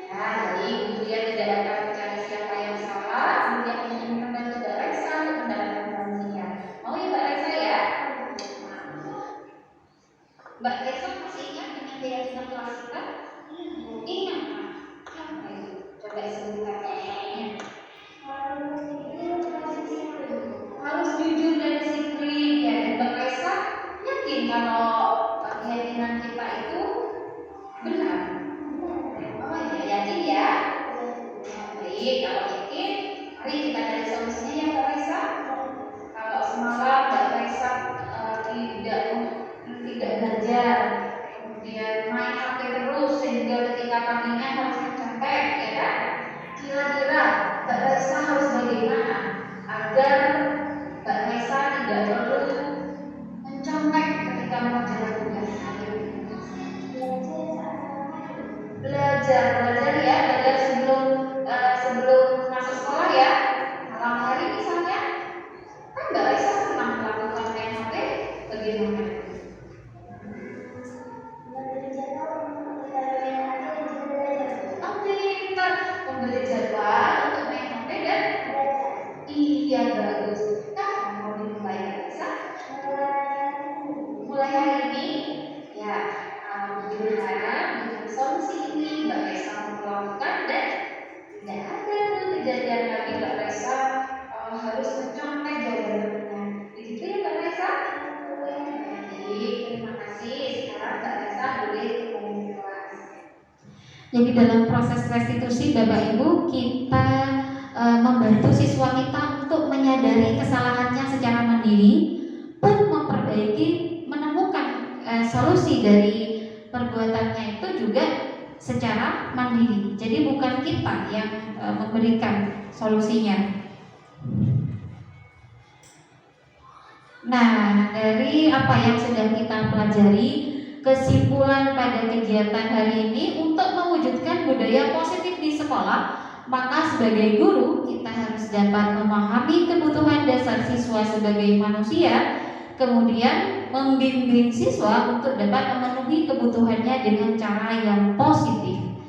Ya, jadi kemudian tidak akan mencari siapa yang salah, kemudian membenarkan Mbak Raisa Mbak Reza masih ingat dengan keyakinan kelas kita? Ingat Pak. Apa itu? Coba sebutkan kata-katanya. Harus jujur dan disiplin ya. Dan Mbak Reza yakin kalau keyakinan kita itu benar. Oh ya, yakin ya. Baik, kalau yakin, mari kita cari solusinya ya Mbak Reza. Kalau semalam Mbak Reza tidak belajar, kemudian main HP terus sehingga ketika paginya harus mencontek, ya kan? Kira-kira Mbak Reza harus bagaimana agar Mbak Reza tidak perlu mencontek ketika mengerjakan tugas? Belajar sebelum masuk sekolah ya. Malam hari misalnya, kan Mbak Reza senang melakukan main HP, bagaimana? Oke, kita membeli jadwal untuk main HP dan iya bagus. Nah, mau dimulai Mbak Reza? Mulai hari ini, ya, mudah-mudahan dengan solusi ini Mbak Reza melakukan dan tidak ada tuh kejadian lagi Mbak Reza harus mencontek jawabannya. Begitu ya Mbak Reza? Baik, terima kasih. Sekarang Mbak Reza boleh umum kelas. Jadi dalam proses restitusi Bapak Ibu, kita membantu siswa kita untuk menyadari kesalahannya secara mandiri pun memperbaiki, menemukan solusi dari perbuatannya itu juga secara mandiri. Jadi bukan kita yang memberikan solusinya. Nah, dari apa yang sudah kita pelajari, kesimpulan pada kegiatan hari ini untuk mewujudkan budaya positif di sekolah, maka sebagai guru kita harus dapat memahami kebutuhan dasar siswa sebagai manusia, kemudian membimbing siswa untuk dapat memenuhi kebutuhannya dengan cara yang positif.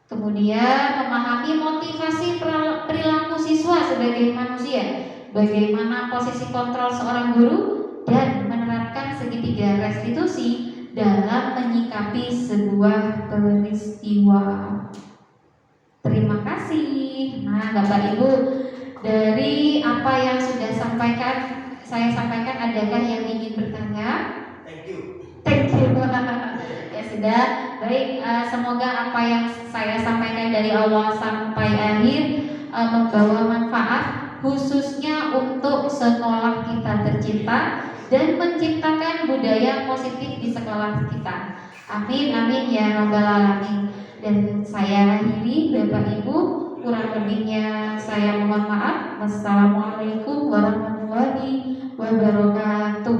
Kemudian memahami motivasi perilaku siswa sebagai manusia, bagaimana posisi kontrol seorang guru, dan menerapkan segitiga restitusi dalam menyikapi sebuah peristiwa. Terima kasih. Nah, Bapak Ibu, dari apa yang sudah saya sampaikan, adakah yang ingin bertanya?
Thank you.
Thank you. Ya sudah. Baik, semoga apa yang saya sampaikan dari awal sampai akhir membawa manfaat, khususnya untuk sekolah kita tercinta dan menciptakan budaya positif di sekolah kita. Amin, amin ya rabbal alamin. Dan saya akhiri, Bapak Ibu, kurang lebihnya saya mohon maaf. Wassalamualaikum warahmatullahi wabarakatuh.